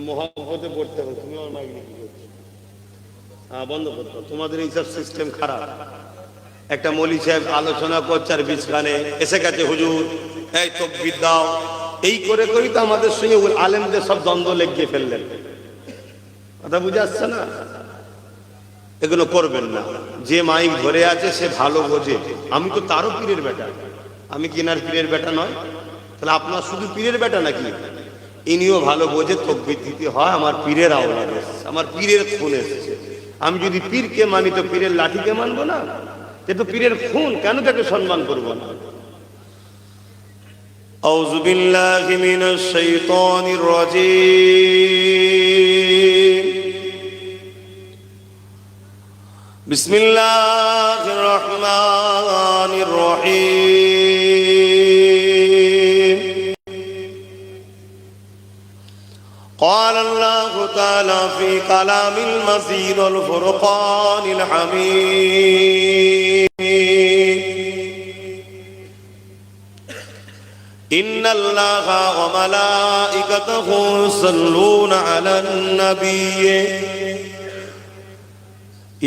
মহব্বতে পড়তে হবে। তুমি আমার মাইক নিয়ে কি করছো? হ্যাঁ, বন্ধ করতো। তোমাদের এইসব সিস্টেম খারাপ। একটা মৌলী সাহেব আলোচনা করছে আর বিছখানে এসে গেছে, হুজুর এই তাকবীর দাও, এই করে করেই তো আমাদের সঙ্গে আলেমদের সব দ্বন্দ্ব লেগে ফেললেন। কথা বুঝে আসছে না? এগুলো করবেন না। যে মাইক ধরে আছে সে ভালো বোঝে। আমি তো তারও পীরের বেটা, আমি কিনার পীরের বেটা নয়। তাহলে আপনার শুধু পীরের বেটা নাকি? ইনিও ভালো বোঝে তাকবীর দিতে হয়। আমার পীরের আওলাদ এসেছে, আমার পীরের খুন এসেছে। আমি যদি পীরকে মানি তো পীরের লাঠিকে মানবো না? যেহেতু পীরের খুন, কেন তাকে সম্মান করবো না? আউযু বিল্লাহি মিনাশ শাইতানির রাজীম। বিসমিল্লাহির রহমানির রহিম। قال الله تعالى في كلام المزيد والفرقان الحميد إن الله وملائكته يصلون على النبي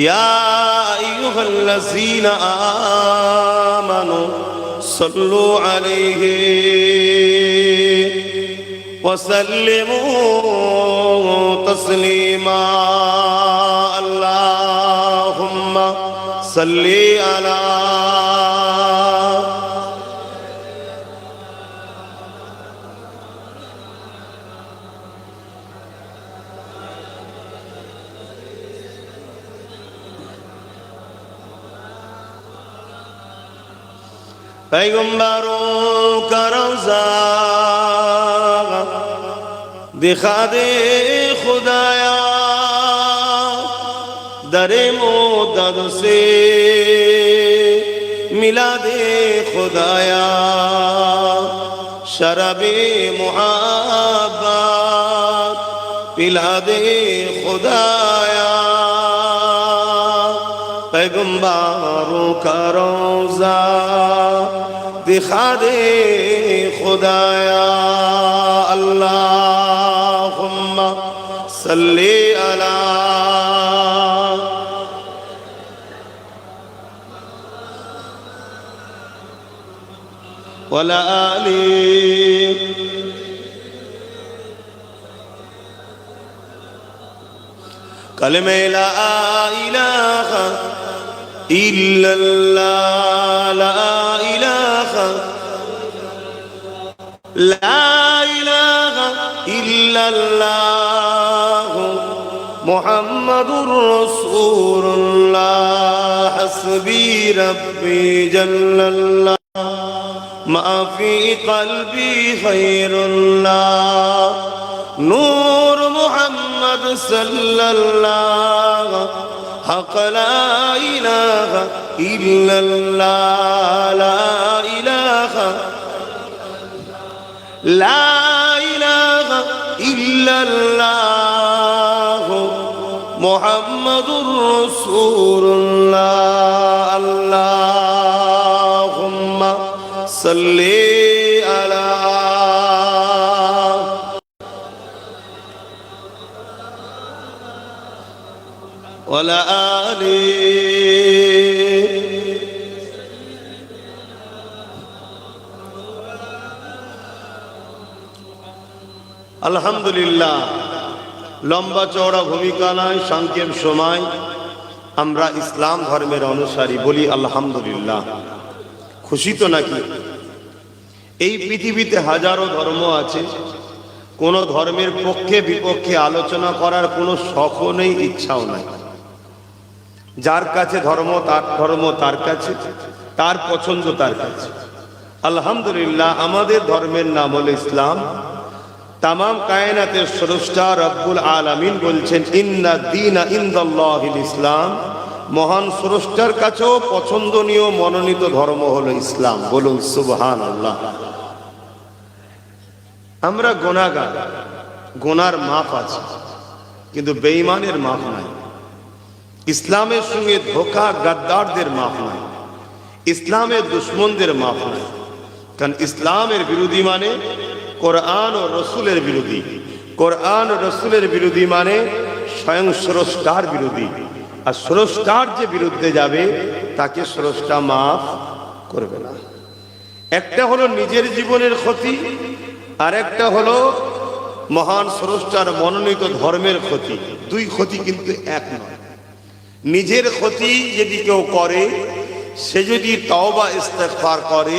يا أيها الذين آمنوا صلوا عليه وسلموا تسليما اللهم صل على पैगंबरों का रोज़ा दिखा दे खुदाया, दरे मोदद से मिला दे खुदाया, शराबे मुहब्बत पिला दे खुदाया। पैगंबरों का रोज़ा दिखा दे खुदाया, अल्लाहुम्मा सल्ली अला वला आली कलमे ला इलाहा इल्लल्लाह, ला इलाहा इल्लल्लाह मुहम्मदुर रसूलुल्लाह। हस्बी रब्बी जल्लल्लाह मा फी क़ल्बी खैरुल्लाह। नूर मुहम्मद सल्लल्लाह हक़ ला इलाहा इल्लल्लाह, ला इलाहा ला इलाहा इल्लल्लाह मुहम्मदुर रसूलुल्लाह। अल्लाहुम्मा सल्ली अला वला आली আলহামদুলিল্লাহ। লম্বা চওড়া ভূমিকা নয়, সংক্ষেপ সময়। আমরা ইসলাম ধর্মের অনুসারী, বলি আলহামদুলিল্লাহ। খুশি তো নাকি? এই পৃথিবীতে হাজারো ধর্ম আছে, কোন ধর্মের পক্ষে বিপক্ষে আলোচনা করার কোনো শখও নেই, ইচ্ছাও নাই। যার কাছে ধর্ম তার কাছে, তার পছন্দ তার কাছে। আলহামদুলিল্লাহ, আমাদের ধর্মের নাম হলো ইসলাম। তামাম কায়নাতের স্রষ্টা রব্বুল আলামিন বলছেন ইন্না দীনা ইনদাল্লাহিল ইসলাম। মহান স্রষ্টার কাছেও পছন্দনীয় মনোনীত ধর্ম হলো ইসলাম। বলুন সুবহানাল্লাহ। আমরা গুনাহগার, গুনার মাফ আছে, কিন্তু বেঈমানের মাফ নাই। ইসলামের সঙ্গে ধোঁকা গাদ্দারদের মাফ নাই, ইসলামের দুশ্মনদের মাফ নাই। কারণ ইসলামের বিরোধী মানে কোরআন ও রসুলের বিরোধী। কোরআন রসুলের বিরোধী মানে স্বয়ং স্রষ্টার বিরোধী। আর স্রষ্টার যে বিরুদ্ধে যাবে তাকে স্রষ্টা মাফ করবে না। একটা হলো নিজের জীবনের ক্ষতি, আর একটা হলো মহান স্রষ্টার মনোনীত ধর্মের ক্ষতি। দুই ক্ষতি কিন্তু এক নয়। নিজের ক্ষতি যদি কেউ করে, সে যদি তওবা ইস্তেগফার করে,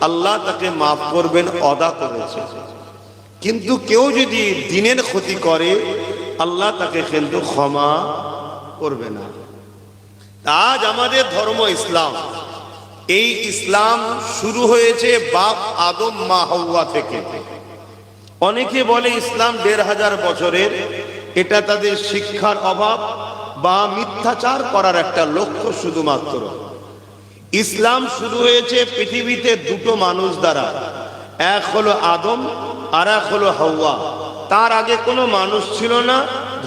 আল্লাহ তাকে মাফ করবেন, অদা করেছে। কিন্তু কেউ যদি দিনের ক্ষতি করে, আল্লাহ তাকে কিন্তু ক্ষমা করবে না। আজ আমাদের ধর্ম ইসলাম, এই ইসলাম শুরু হয়েছে বাপ আদম মা হাওয়া থেকে। অনেকে বলে ইসলাম ১৫০০ বছরের, এটা তাদের শিক্ষার অভাব বা মিথ্যাচার করার একটা লক্ষ্য শুধুমাত্র। ইসলাম শুরু হয়েছে পৃথিবীতে দুটো মানুষ দ্বারা, এক হলো আদম আর এক হলো হাওয়া। তার আগে কোনো মানুষ ছিল না,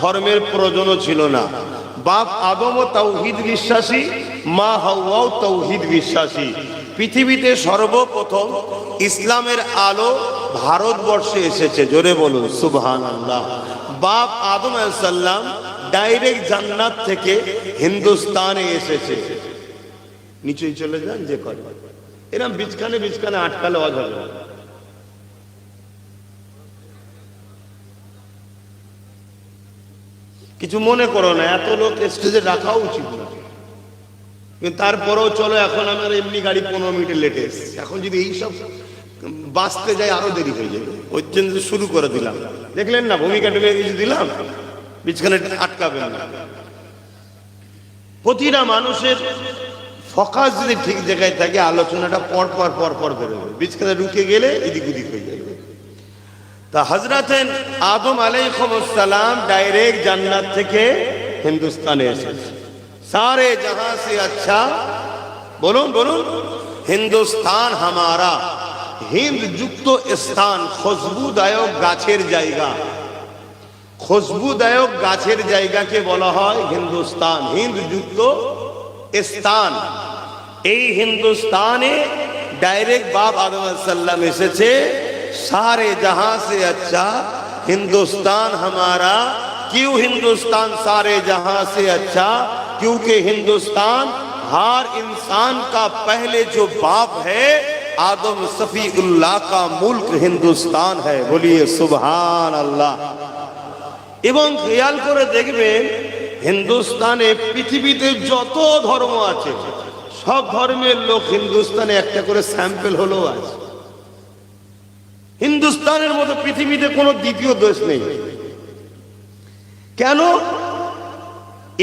ধর্মের প্রয়োজনও ছিল না। বাপ আদমও তাওহীদ বিশ্বাসী, মা হাওয়াও তাওহীদ বিশ্বাসী। পৃথিবীতে সর্বপ্রথম ইসলামের আলো ভারতবর্ষে এসেছে, জোরে বলুন সুবহানাল্লাহ। বাপ আদম আলাইহিস সালাম ডাইরেক্ট জান্নাত থেকে হিন্দুস্তানে এসেছে। নিচেই চলে যান যে করে, এরকম বিচখানে বিচখানে আটকালে আওয়াজ হবে না। কিছু মনে করো না, এত লোক স্টেজে রাখা উচিত না, কিন্তু তারপরেও চলো। এখন আমার এমনি গাড়ি 15 মিনিটে লেটে এসছে। এখন যদি এইসব বাঁচতে যায় আরো দেরি হয়ে যাবে, ওই জন্য শুরু করে দিলাম। দেখলেন না, ভূমিকা টুমিকা কিছু দিলাম, বিচখানে আটকাবেন না। প্রতিটা মানুষের ফোকাস যদি ঠিক জায়গায় থাকে, আলোচনাটা পর পর বেরোবে। বিচখানে ঢুকে গেলে এদিক ওদিক হয়ে যাবে। তা হযরতে আদম আলাইহিস সালাম ডাইরেক্ট জান্নাত থেকে হিন্দুস্তানে এসেছে। সারে জাহাঁ সে আচ্ছা, বলুন বলুন, হিন্দুস্তান হামারা। হিন্দ যুক্ত স্থান, খুশবুদায়ক গাছের জায়গা। খুশবুদায়ক গাছের জায়গাকে বলা হয় হিন্দুস্তান, হিন্দ যুক্ত স্থান। এই হিন্দুস্তানে ডাইরেক্ট বাপ আদম আলাইহিস সালাম এসেছে। सारे जहां से अच्छा हिंदुस्तान हमारा। क्यों हिंदुस्तान सारे जहां से अच्छा? क्योंकि हिंदुस्तान हर इंसान का पहले जो बाप है, आदम सफीउल्लाह का मुल्क हिंदुस्तान है। बोलिए सुभान अल्लाह। এবং খেয়াল করে দেখবেন, হিন্দুস্তানে পৃথিবীতে যত ধর্ম আছে, সব ধর্মের লোক হিন্দুস্তানে একটা করে স্যাম্পল হলো আছে। হিন্দুস্তানের মতো পৃথিবীতে কোনো দ্বিতীয় দেশ নেই। কেন?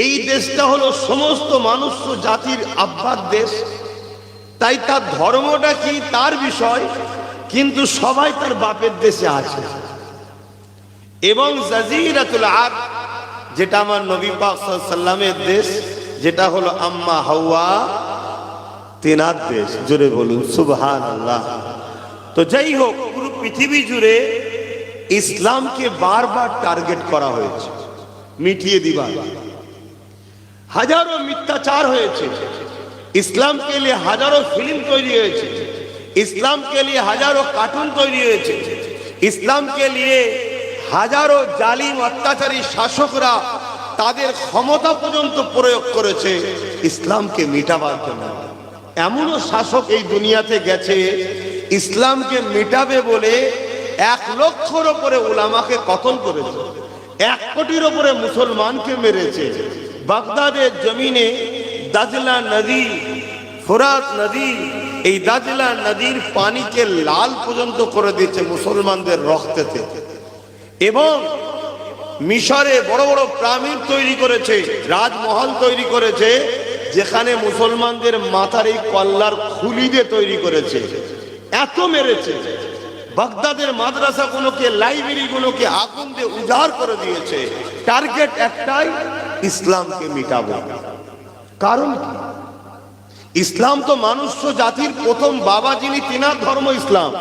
এই দেশটা হলো সমস্ত মানুষ জাতির আব্বার দেশ। তাই তার ধর্মটা কি তার বিষয়, কিন্তু সবাই তার বাপের দেশে আছে। এবং জাজিরাতুল আরব, যেটা আমার নবী পাক সাল্লাল্লাহু আলাইহি সাল্লামের দেশ, যেটা হলো আম্মা হাওয়া তেনার দেশ। জোরে বলুন সুবহানাল্লাহ। তো যাই হোক, পুরো পৃথিবী জুড়ে ইসলামকে বারবার টার্গেট করা হয়েছে, মিটিয়ে দিবার। হাজারো মিথ্যাচার হয়েছে, ইসলাম কে লিয়ে হাজারো ফিল্ম তৈরি হয়েছে, ইসলাম কে লিয়ে হাজারো কার্টুন তৈরি হয়েছে, ইসলাম কে লিয়ে হাজারো জালিম অত্যাচারী শাসকরা তাদের ক্ষমতা পর্যন্ত প্রয়োগ করেছে ইসলামকে মিটাবার জন্য। এমনও শাসক এই দুনিয়াতে গেছে, ইসলামকে মিটাবে বলে 1 লক্ষর উপরে উলামাকে কতল করেছে, 1 কোটির উপরে মুসলমানকে মেরেছে। বাগদাদের জমিনে দাজলা নদী, ফোরাত নদী, এই দাজলা নদীর পানিকে লাল পর্যন্ত করে দিয়েছে মুসলমানদের রক্তেতে। এবং মিশরে বড় বড় পিরামিড তৈরি করেছে, রাজমহল তৈরি করেছে, যেখানে মুসলমানদের মাথার এই কল্লার খুলি দিয়ে তৈরি করেছে। এত মেরেছে। বাগদাদের মাদ্রাসাগুলোকে, লাইব্রেরিগুলোকে আগুন দিয়ে উজাড় করে দিয়েছে। টার্গেট একটাই, ইসলামকে মিটাবো। কারণ কি? ইসলাম তো মানুষ্য জাতির প্রথম বাবা যিনি, তিনার ধর্ম ইসলাম।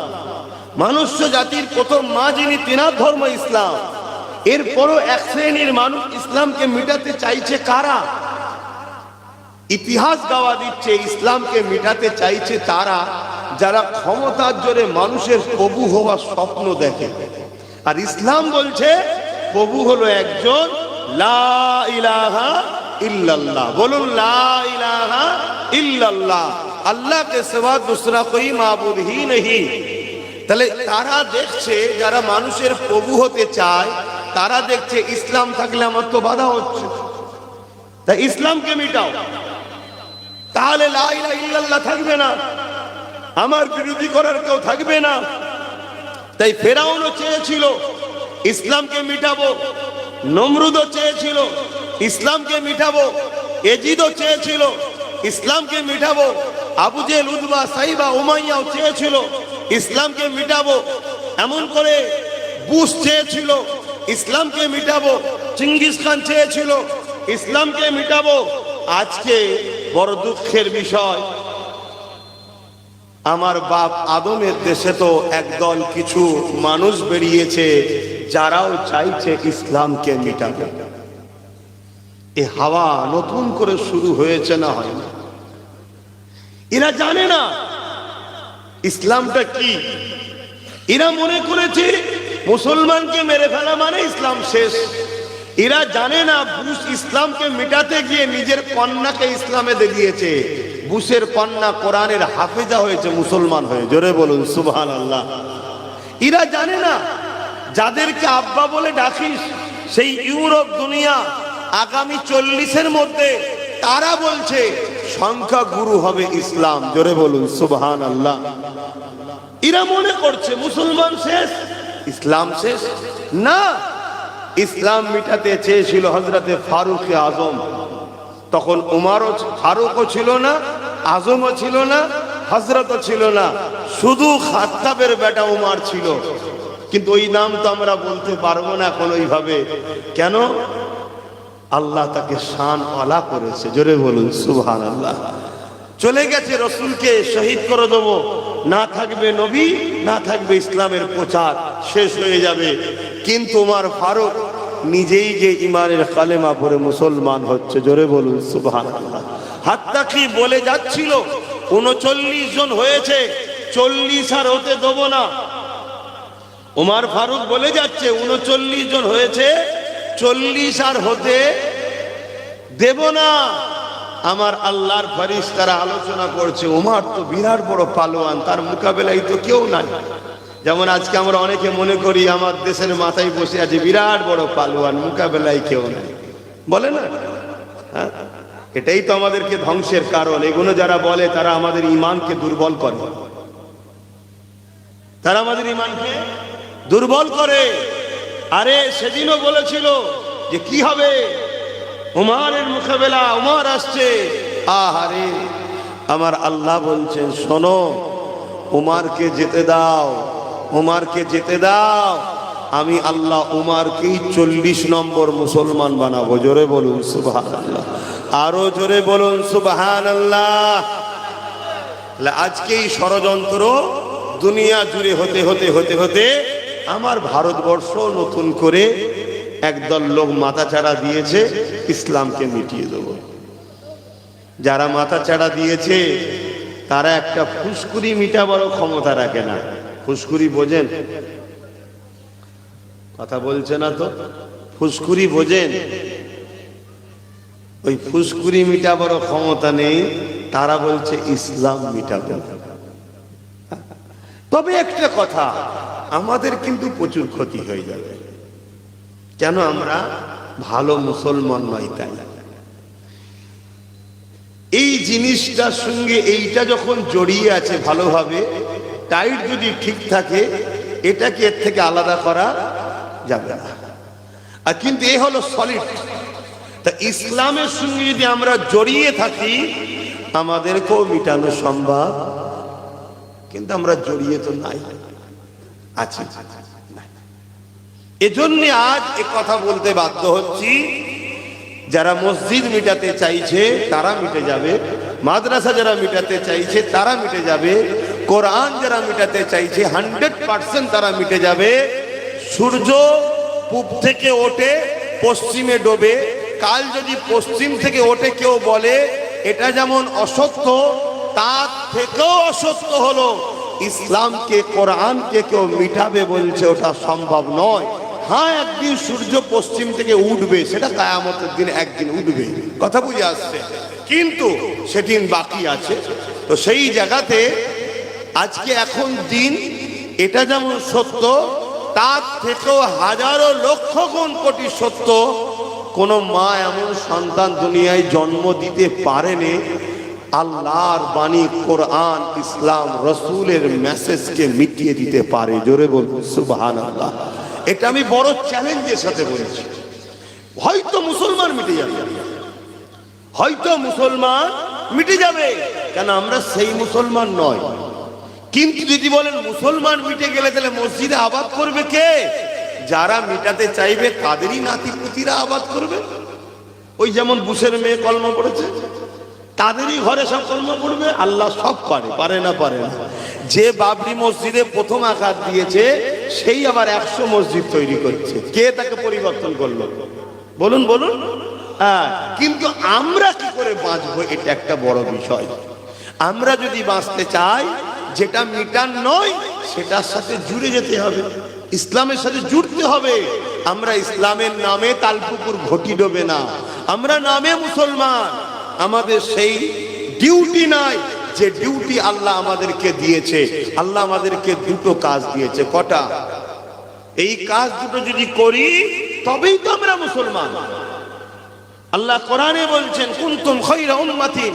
মানুষ্য জাতির প্রথম মা যিনি, তিনার ধর্ম ইসলাম। এরপরও এক শ্রেণীর মানুষ ইসলামকে মিটাতে চাইছে। কারা? ইতিহাস গাওয়া দিচ্ছে ইসলামকে মিটাতে চাইছে তারা যারা ক্ষমতার জোরে মানুষের প্রভু হওয়ার স্বপ্ন দেখে। আর ইসলাম বলছে প্রভু হলো একজন, লা ইলাহা ইল্লাল্লাহ। বলুন লা ইলাহা ইল্লাল্লাহ, আল্লাহ কে সিवा दूसरा कोई माबूद ही नहीं। তাহলে তারা দেখছে, যারা মানুষের প্রভু হতে চায় তারা দেখছে ইসলাম থাকলে আমার তো বাধা হচ্ছে, তাই ইসলামকে মিটাও, তাহলে লা ইলাহা ইল্লাল্লাহ থাকবে না, আমার বিরোধী করার কেউ থাকবে না। তাই ফেরাউনও চেয়েছিল ইসলামকে মিটাবো, নমরুদও চেয়েছিল ইসলামকে মিটাবো, এজিদও চেয়েছিল ইসলামকে মিটাবো, আবু জেহেল, উতবা, সাইবা, উমাইয়াও চেয়েছিল ইসলামকে মিটাবো, এমন করে বুশ চেয়েছিল ইসলামকে মিটাবো, চিঙ্গিস খান চেয়েছিল ইসলামকে মিটাবো। আজকে বড় দুঃখের বিষয়, আমার বাপ আদমের দেশে তো একদল কিছু মানুষ বেরিয়েছে যারাও চাইছে ইসলামকে মিটাবে। এ হাওয়া নতুন করে শুরু হয়েছে না হয় না? এরা জানে না ইসলামটা কি। এরা মনে করেছে মুসলমানকে মেরে ফেলা মানে ইসলাম শেষ। এরা জানে না বুশ ইসলামকে মিটাতে গিয়ে নিজের কন্যাকে ইসলামে দিয়েছে। বুশের কন্যা কোরআনের হাফেজা হয়েছে মুসলমান হয়ে, জোরে বলুন সুবহানাল্লাহ। এরা জানে না যাদেরকে আব্বা বলে ডাকিস সেই ইউরোপ দুনিয়া আগামী 40-এর মধ্যে তারা বলছে সংখ্যা গুরু হবে ইসলাম, জোরে বলুন সুবহানাল্লাহ। এরা মনে করছে মুসলমান শেষ, ইসলাম শেষ না। ইসলাম মিটাতে চেয়েছিল হযরতে ফারুক আজম, তখন উমারও ফারুকও ছিল না, আজমও ছিল না, হযরতও ছিল না, শুধু খাত্তাবের বেটা উমার ছিল। কিন্তু ওই নাম তো আমরা বলতে পারবো না এখন ওইভাবে। কেন? আল্লাহ তাকে শান আলা করেছে, জোরে বলুন সুবহানাল্লাহ। চলে গেছে রসুলকে শহীদ করে দেবো, না থাকবে নবী, না থাকবে ইসলামের প্রচার, শেষ হয়ে যাবে। কিন্তু উমার ফারুক নিজেই যে ইমানের কালেমা পড়ে মুসলমান হচ্ছে, জোরে বলুন সুবহানাল্লাহ। হাত্তা কি বলে যাচ্ছিল 39 জন হয়েছে, 40 আর হতে দেবো না। উমার ফারুক বলে যাচ্ছে 39 জন হয়েছে, 40 আর হতে দেব না। আমার আল্লাহর ফেরেশতারা আলোচনা করছে উমার তো বিরাট বড় পালোয়ান, তার মোকাবেলায় তো কেউ নাই। যেমন আজকে আমরা অনেকে মনে করি আমার দেশের মাথায় বসে আছে বিরাট বড় পালোয়ান, মোকাবেলায় কেউ নাই, বলে না? হ্যাঁ, এটাই তো আমাদেরকে ধ্বংসের কারণ। এগুলো যারা বলে তারা আমাদের ঈমানকে দুর্বল করে, তারা আমাদের ঈমানকে দুর্বল করে। আরে সেদিনও বলেছিল যে কি হবে, উমারের মোকাবেলা, উমার আসছে। আহারে, আমার আল্লাহ বলছেন শোনো, উমারকে যেতে দাও, উমারকে যেতে দাও। আমি আল্লাহ উমারকেই 40 নম্বর মুসলমান বানাবো, জোরে বলুন সুবহানাল্লাহ, আরো জোরে বলুন সুবহানাল্লাহ। আজকে এই ষড়যন্ত্র দুনিয়া জুড়ে হতে হতে হতে হতে আমার ভারতবর্ষ নতুন করে একদল লোক মাথাচাড়া দিয়েছে ইসলামকে মিটিয়ে দেব। যারা মাথাচাড়া দিয়েছে তারা একটা ফুসকুরি মিটাবারও ক্ষমতা রাখে না। ফুসকুরি বোঝেন? কথা বলছে না তো। ফুসকুরি বোঝেন? ওই ফুসকুরি মিটাবারও ক্ষমতা নেই, তারা বলছে ইসলাম মিটাবো। তবে একটা কথা, আমাদের কিন্তু প্রচুর ক্ষতি হয়ে যাবে। কেন? আমরা ভালো মুসলমান নই তাই। এই জিনিসটার সঙ্গে এইটা যখন জড়িয়ে আছে ভালোভাবে, টাইট যদি ঠিক থাকে, এটাকে এর থেকে আলাদা করা যাবে না। আর কিন্তু এ হলো সলিড। তা ইসলামের সঙ্গে যদি আমরা জড়িয়ে থাকি আমাদেরকেও মিটানো সম্ভব, কিন্তু আমরা জড়িয়ে তো নাই, আছি। এজন্য আজ এ কথা বলতে বাধ্য হচ্ছি, যারা মসজিদ মিটাতে চাইছে তারা মিটে যাবে, মাদ্রাসা যারা মিটাতে চাইছে তারা মিটে যাবে, কোরআন যারা মিটাতে চাইছে 100% তারা মিটে যাবে। সূর্য পূব থেকে ওঠে পশ্চিমে ডোবে, কাল যদি পশ্চিম থেকে ওঠে কেউ বলে এটা যেমন অসত্য, তার থেকেও অসত্য হলো ইসলামকে কোরআনকে কেউ মিটাবে বলছে ওটা সম্ভব নয়। হ্যাঁ, একদিন সূর্য পশ্চিম থেকে উঠবে, সেটা কিয়ামতের দিন একদিন উঠবে, কথা বুঝে আসছে, কিন্তু সেদিন বাকি আছে। তো সেই জায়গাতে আজকে এখন দিন এটা যেমন সত্য, তার থেকেও হাজারো লক্ষ গুণ কোটি সত্য, কোন মা এমন সন্তান দুনিয়ায় জন্ম দিতে পারেনি আল্লাহর বাণী কোরআন ইসলাম রসুলের মেসেজকে মিটিয়ে দিতে পারে। জোরে বলুন সুবহানাল্লাহ। এটা আমি বড় চ্যালেঞ্জের সাথে বলছি। হয়তো মুসলমান মিটে যাবে, হয়তো মুসলমান মিটে যাবে, কেন আমরা সেই মুসলমান নয়। কিন্তু যদি বলেন মুসলমান মিটে গেলে তাহলে মসজিদে আবাদ করবে কে? যারা মিটাতে চাইবে তাদেরই নাতিপুতিরা আবাদ করবে। ওই যেমন বুশের মেয়ে কলমা পড়েছে, তাদেরই ঘরে সব কলমা পড়বে। আল্লাহ সব পারে, পারে না পারে না। যে বাবরি মসজিদে প্রথম আঘাত দিয়েছে সেই আবার 100 মসজিদ তৈরি করছে। কে তাকে পরিবর্তন করলো? বলুন বলুন। হ্যাঁ, কিন্তু আমরা কি করে বাঁচবো, এটা একটা বড় বিষয়। আমরা যদি বাঁচতে চাই, যেটা মিটান নয় সেটার সাথে জুড়ে যেতে হবে, ইসলামের সাথে জুড়তে হবে। আমরা ইসলামের নামে তালপুকুর ঘটি ডোবে না, আমরা নামে মুসলমান। আমাদের সেই ডিউটি নাই যে ডিউটি আল্লাহ আমাদেরকে দিয়েছে। আল্লাহ আমাদেরকে দুটো কাজ দিয়েছে। কটা? এই কাজ দুটো যদি করি তবেই তো আমরা মুসলমান। আল্লাহ কোরআনে বলছেন, কুনতুম খায়রা উম্মাতিন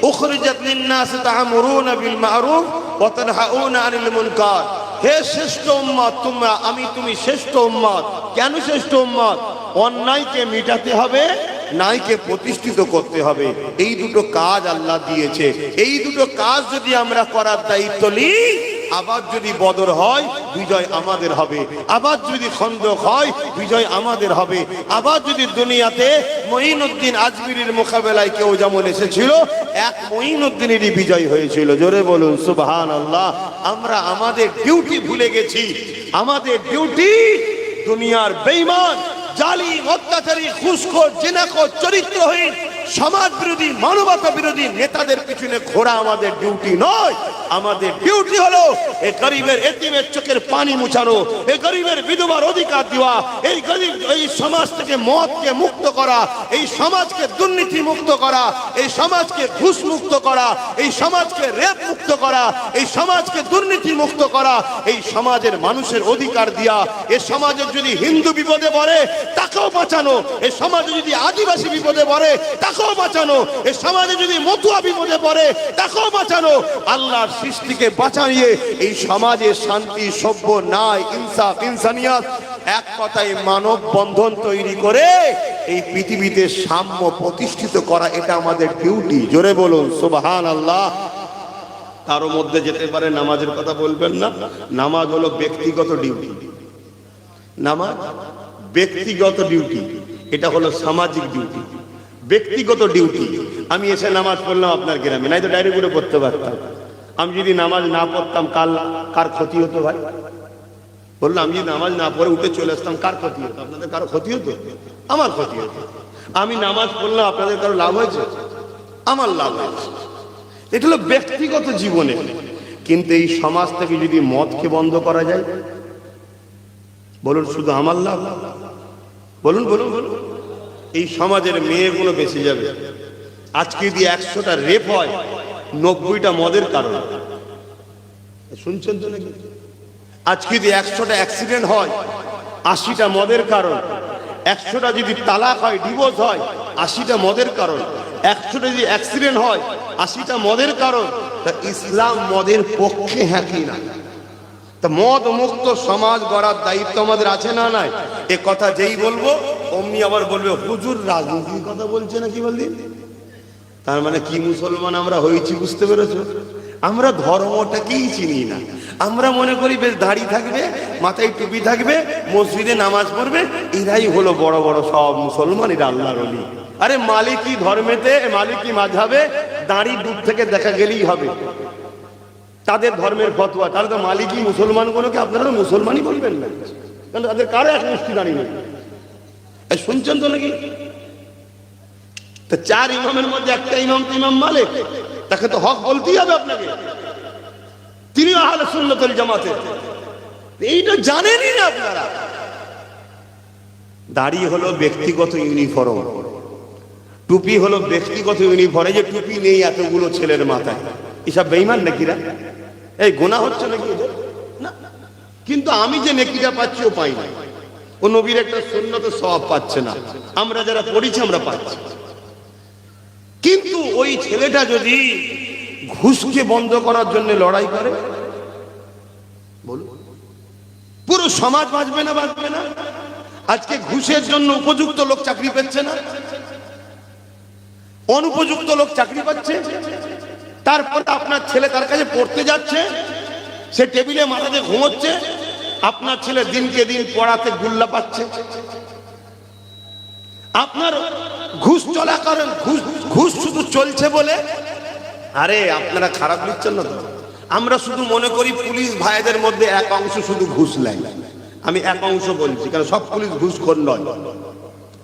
উখরিজাত লিন-নাস তা'মুরুনা বিল মা'রুফ ওয়া তানহাউনা আনিল মুনকার। হে শ্রেষ্ঠ উম্মত, তোমরা, আমি তুমি শ্রেষ্ঠ উম্মত। কেন শ্রেষ্ঠ উম্মত? অন্যায়কে মিটাতে হবে, ন্যায়কে প্রতিষ্ঠিত করতে হবে। এই দুটো কাজ আল্লাহ দিয়েছে। এই দুটো কাজ যদি আমরা করার দায়িত্ব নিই, আবার যদি বদর হয় বিজয় আমাদের হবে, আবার যদি খন্দক হয় বিজয় আমাদের হবে, আবার যদি দুনিয়াতে মঈনুদ্দিন আজমিরের মোকাবেলায় কেউ যেমন এসেছিল, এক মঈনুদ্দিনেরই বিজয় হয়েছিল। জোরে বলুন সুবহানাল্লাহ। আমরা আমাদের ডিউটি ভুলে গেছি। আমাদের ডিউটি দুনিয়ার বেঈমান, জালিম, অত্যাচারী, ঘুষখোর, জিনাখোর, চরিত্রহীন, সমাজ বিরোধী, মানবতা বিরোধী নেতাদের পিছনে ঘোরা আমাদের ডিউটি নয়। আমাদের ডিউটি হলো এই গরিবের এতিমের চোখের পানি মুছানো, এই গরিবের বিধবার অধিকার দেওয়া, এই সমাজ থেকে মদকে মুক্ত করা, এই সমাজকে দুর্নীতি মুক্ত করা, এই সমাজকে ঘুষ মুক্ত করা, এই সমাজকে রেপ মুক্ত করা, এই সমাজকে দুর্নীতি মুক্ত করা, এই সমাজের মানুষের অধিকার দেওয়া। এই সমাজের যদি হিন্দু বিপদে পড়ে তাকেও বাঁচানো, এই সমাজে যদি আদিবাসী বিপদে পড়ে তাকেও বাঁচানো, এই সমাজে যদি মতুয়া বিপদে পড়ে তাকেও বাঁচানো। আল্লাহর সৃষ্টিকে বাঁচাইয়ে এই সমাজে শান্তি, সভ্য, ন্যায়, ইনসাফ, ইনসানিয়াত, এক কথায় মানব বন্ধন তৈরি করে এই পৃথিবীতে সাম্য প্রতিষ্ঠিত করা, এটা আমাদের ডিউটি। জোরে বলুন সুবহানাল্লাহ। তার মধ্যে যেতে পারে নামাজের কথা বলবেন না? নামাজ হলো ব্যক্তিগত ডিউটি। নামাজ ব্যক্তিগত ডিউটি, এটা হলো সামাজিক ডিউটি। ব্যক্তিগত ডিউটি, আমি এসে নামাজ পড়লাম আপনার গ্রামে, নাই তো ডাইরেক্ট করে পড়তে পারতাম। আমি যদি নামাজ না পড়তাম কার ক্ষতি হতো ভাই? বললাম, আমি যদি নামাজ না পড়ে উঠে চলে আসতাম, কার ক্ষতি হতো? আপনাদের কারো ক্ষতি হতো? আমার ক্ষতি হতো। আমি নামাজ পড়লাম, আপনাদের কারো লাভ হয়েছে? আমার লাভ হয়েছে। এটা হলো ব্যক্তিগত জীবনে। কিন্তু এই সমাজ থেকে যদি মদকে বন্ধ করা যায়, বলুন শুধু আমার লাভ? বলুন বলুন বলুন। এই সমাজের মেয়েগুলো বেঁচে যাবে। আজকে যদি 100টা রেপ হয়, 90টা মদের কারণে। শুনছেন তো নাকি? আজকে যদি 100টা অ্যাক্সিডেন্ট হয়, 80টা মদের কারণ। 100টা যদি তালাক হয়, ডিভোর্স হয়, 80টা মদের কারণ। 100টা যদি অ্যাক্সিডেন্ট হয়, 80টা মদের কারণ। তা ইসলাম মদের পক্ষে হ্যাঁ কি না? তা মদ মুক্ত সমাজ গড়ার দায়িত্ব আমাদের আছে না নাই? এ কথা যেই বলবো অমনি আবার বলবে হুজুর রাজনীতির কথা বলছে না কি বললি? তার মানে কি মুসলমান আমরা হয়েছি, বুঝতে পেরেছো? আমরা ধর্মটাকেই চিনি না। আমরা মনে করি বেশ দাড়ি থাকবে, মাথায় টুপি থাকবে, মসজিদে নামাজ পড়বে, এরাই হলো বড় বড় সব মুসলমান, এরা আল্লাহর ওলি। আরে মালিকি ধর্মেতে, মালিকি মাযহাবে দাড়ি দূর থেকে দেখা গেলেই হবে, তাদের ধর্মের ফতোয়া। তাহলে তো মালিকি মুসলমানগুলোকে আপনারা তো মুসলমানই বলবেন না, কারণ তাদের কারো এক মুষ্টি দাঁড়িয়ে নেই। শুনছেন তো নাকি? তা 4 ইমামের মধ্যে একটা ইমাম তো ইমাম মালিক, তাকে তো হক বলতেই হবে আপনাকে। তিনি আহলে সুন্নাত ওয়াল জামাতের। এইটা জানেনই না আপনারা। দাড়ি হলো ব্যক্তিগত ইউনিফর্ম, টুপি হলো ব্যক্তিগত ইউনিফর্ম। এই যে টুপি নেই এতগুলো ছেলের মাথায়, এসব বেঈমান নাকি রা? এই গুনাহ হচ্ছে নাকি এদের? না, কিন্তু আমি যে নেকিটা পাচ্ছি ও পাই না। ও নবীর একটা সুন্নতের সওয়াব পাচ্ছে না, আমরা যারা পড়েছি আমরা পাচ্ছি। কিন্তু ওই ছেলেটা যদি ঘুষকে বন্ধ করার জন্য লড়াই করে, বলুন পুরো সমাজ বাঁচবে না? বাঁচবে না? আজকে ঘুষের জন্য উপযুক্ত লোক চাকরি পাচ্ছে না, অনুপযুক্ত লোক চাকরি পাচ্ছে। তারপরে আপনার ছেলে তার কাছে পড়তে যাচ্ছে, সে টেবিলে মাথাতে ঘুমোচ্ছে, আপনার ছেলে দিনকে দিন পড়াতে গুল্লা পাচ্ছে। আপনার ঘুষ চলাকালীন ঘুষ শুধু চলছে বলে, আরে আপনারা খারাপ লিখছেন না তো? আমরা শুধু মনে করি পুলিশ ভাইদের মধ্যে এক অংশ শুধু ঘুষ নেয়। আমি এক অংশ বলছি, কারণ সব পুলিশ ঘুষখোর নয়।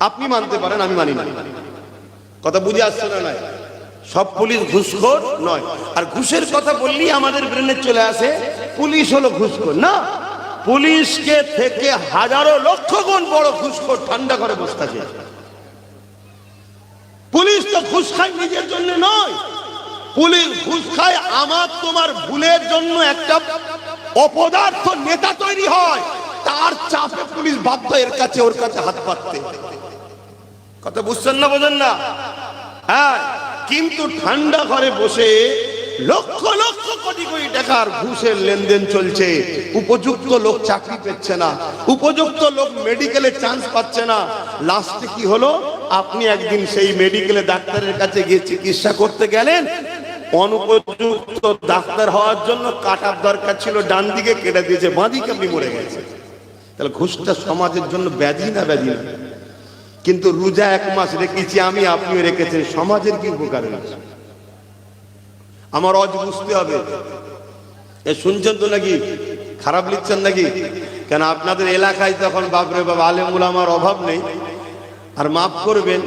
আপনি মানতে পারেন, আমি মানি না। কথা বুঝে আসছে না? নয়, সব পুলিশ ঘুষখোর নয়। আর ঘুষের কথা বললেই আমাদের ব্রেনে চলে আসে পুলিশ হলো ঘুষখোর। না, পুলিশকে থেকে হাজারো লক্ষ গুণ বড় ঘুষখোর ঠান্ডা করে বসে থাকে। পুলিশ তো ঘুষ খায় নিজের জন্য নয়, পুলিশ ঘুষ খায় আমার তোমার ভুলের জন্য। একটা অপদার্থ নেতা তৈরি হয়, তার চাপে পুলিশ বাধ্য এর কাছে ওর কাছে হাত পাততে। কথা বুঝছেন না? বোঝেন না? হ্যাঁ, কিন্তু ঠান্ডা ঘরে বসে লক্ষ লক্ষ কোটি কোটি টাকার ঘুষের লেনদেন চলছে। উপযুক্ত লোক চাকরি পাচ্ছে না, উপযুক্ত লোক মেডিকেলে চান্স পাচ্ছে না। লাস্টে কি হলো? আপনি একদিন সেই মেডিকেলে ডাক্তারের কাছে গিয়ে চিকিৎসা করতে গেলেন, অনুপযুক্ত ডাক্তার হওয়ার জন্য কাটার দরকার ছিল, ডান দিকে কেটে দিয়েছে, বাঁ দিকে আপনি মরে গেছে। তাহলে ঘুষটা সমাজের জন্য ব্যাধি না ব্যাধি না? কিন্তু রোজা 1 মাস রেখেছি আমি, আপনিও রেখেছেন, সমাজের কি উপকার হয়েছে? আমার অজ বুঝতে হবে। এ শুনছেন তো নাকি? খারাপ লিখছেন নাকি? কেন আপনাদের এলাকায় তখন বাপরে বাবা আলেম উলামার অভাব নেই। আর মাফ করবেন,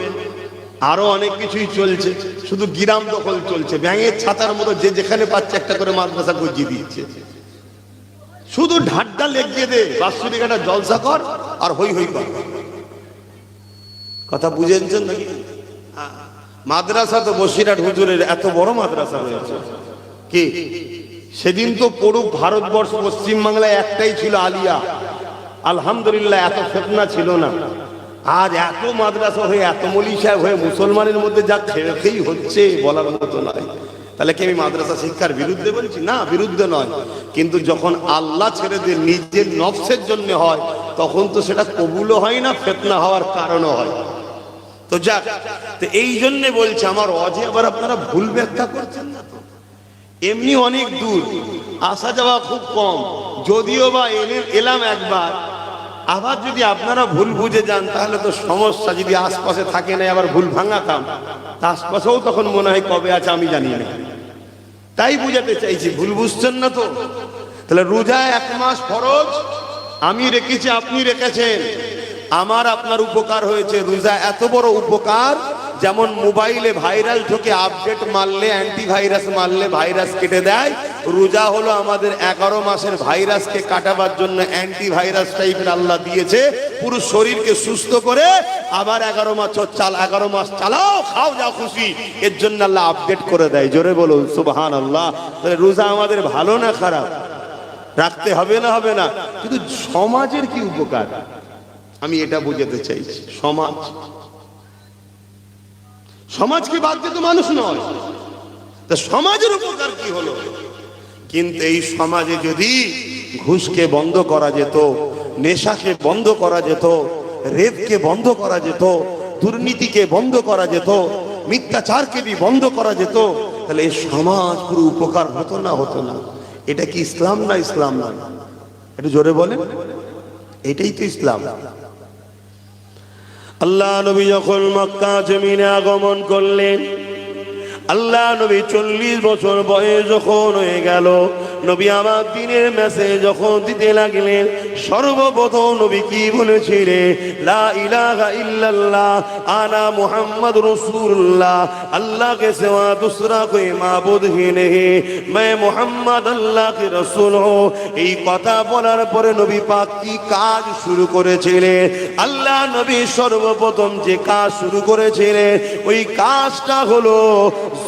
আরো অনেক কিছুই চলছে, শুধু গ্রাম দখল চলছে। ব্যাঙের ছাতার মতো যে যেখানে পাচ্ছে একটা করে মাদ্রাসা গজিয়ে দিচ্ছে। শুধু ঢাড্ডা লেগিয়ে দে, বাৎসরিক একটা জলসা কর আর হই হই কর। কথা বুঝেছেন নাকি? মাদ্রাসা তো বসিরহাট হুজুরের এত বড় মাদ্রাসা হয়েছে কি? সেদিন তো পুরো ভারতবর্ষ পশ্চিমবাংলায় একটাই ছিল, আলিয়া। আলহামদুলিল্লাহ, এত ফিতনা ছিল না। আজ এত মাদ্রাসা হয়ে, এত মৌলভী সাহেব হয়ে মুসলমানের মধ্যে যা খেয়েই হচ্ছে বলার মতো নয়। তাহলে কি আমি মাদ্রাসা শিক্ষার বিরুদ্ধে বলছি? না, বিরুদ্ধে নয়। কিন্তু যখন আল্লাহ ছেড়ে দিয়ে নিজের নফসের জন্য হয়, তখন তো সেটা কবুলও হয় না, ফিতনা হওয়ার কারণও হয়। তো যাক, তো এই জন্য বলছে আমার অজে আবার আপনারা ভুল ব্যাখ্যা করছেন না তো? এমনি অনেক দূর আসা যাওয়া খুব কম, যদিও বা এলাম একবার। আবার যদি আপনারা ভুল বুঝে যান তাহলে তো সমস্যা। যদি আশপাশে থাকে না আবার ভুল ভাঙাতাম, আশপাশেও তখন মনে হয় কবে আছে আমি জানি না। তাই বুঝাতে চাইছি, ভুল বুঝছেন না তো? তাহলে রোজা 1 মাস ফরজ, আমি রেখেছি, আপনি রেখেছেন, আমার আপনার উপকার হয়েছে। রোজা এত বড় উপকার, যেমন মোবাইলে ভাইরাল ঢোকে, আপডেট মারলে, অ্যান্টিভাইরাস মারলে ভাইরাস কেটে দেয়। রোজা হলো আমাদের 11 মাসের ভাইরাসকে কাটাবার জন্য অ্যান্টিভাইরাস টাইপের আল্লাহ দিয়েছে, পুরো শরীরকে সুস্থ করে। আবার 11 মাস চালাও, খাও, যা খুশি, এর জন্য আল্লাহ আপডেট করে দেয়। জোরে বলুন সুবহানাল্লাহ। তাহলে রোজা আমাদের ভালো না খারাপ? রাখতে হবে না? হবে না? কিন্তু সমাজের কি উপকার আমি এটা বুঝাতে চাইছি। সমাজকে বাদ দিয়ে তো মানুষ নয়, তা সমাজের উপকার কি হলো? কিন্তু এই সমাজে যদি ঘুষকে বন্ধ করা যেত, নেশাকে বন্ধ করা যেত, রেপকে বন্ধ করা যেত, দুর্নীতিকে বন্ধ করা যেত, মিথ্যাচারকে বন্ধ করা যেত, তাহলে এই সমাজ পুরো উপকার হতো না? হতো না? এটা কি ইসলাম না? ইসলাম না? একটু জোরে বলেন, এটাই তো ইসলাম। আল্লাহ নবী যখন মক্কা জমিনে আগমন করলেন, আল্লাহ নবী 40 বছর বয়স যখন হয়ে গেল, নবী আমার দ্বীনের মেসেজ যখন দিতে লাগলেন, সর্বপ্রথম নবী কি বলেছিলেন? লা ইলাহা ইল্লাল্লাহ আনা মুহাম্মাদুর রাসূলুল্লাহ, আল্লাহ के सिवा दूसरा कोई माबूद ही नहीं, मैं मोहम्मद अल्लाह के रसूल हूँ। এই কথা বলার পরে নবী পাক কি কাজ শুরু করেছিলেন? আল্লাহ নবী সর্বপ্রথম যে কাজ শুরু করেছিলেন, ওই কাজটা হলো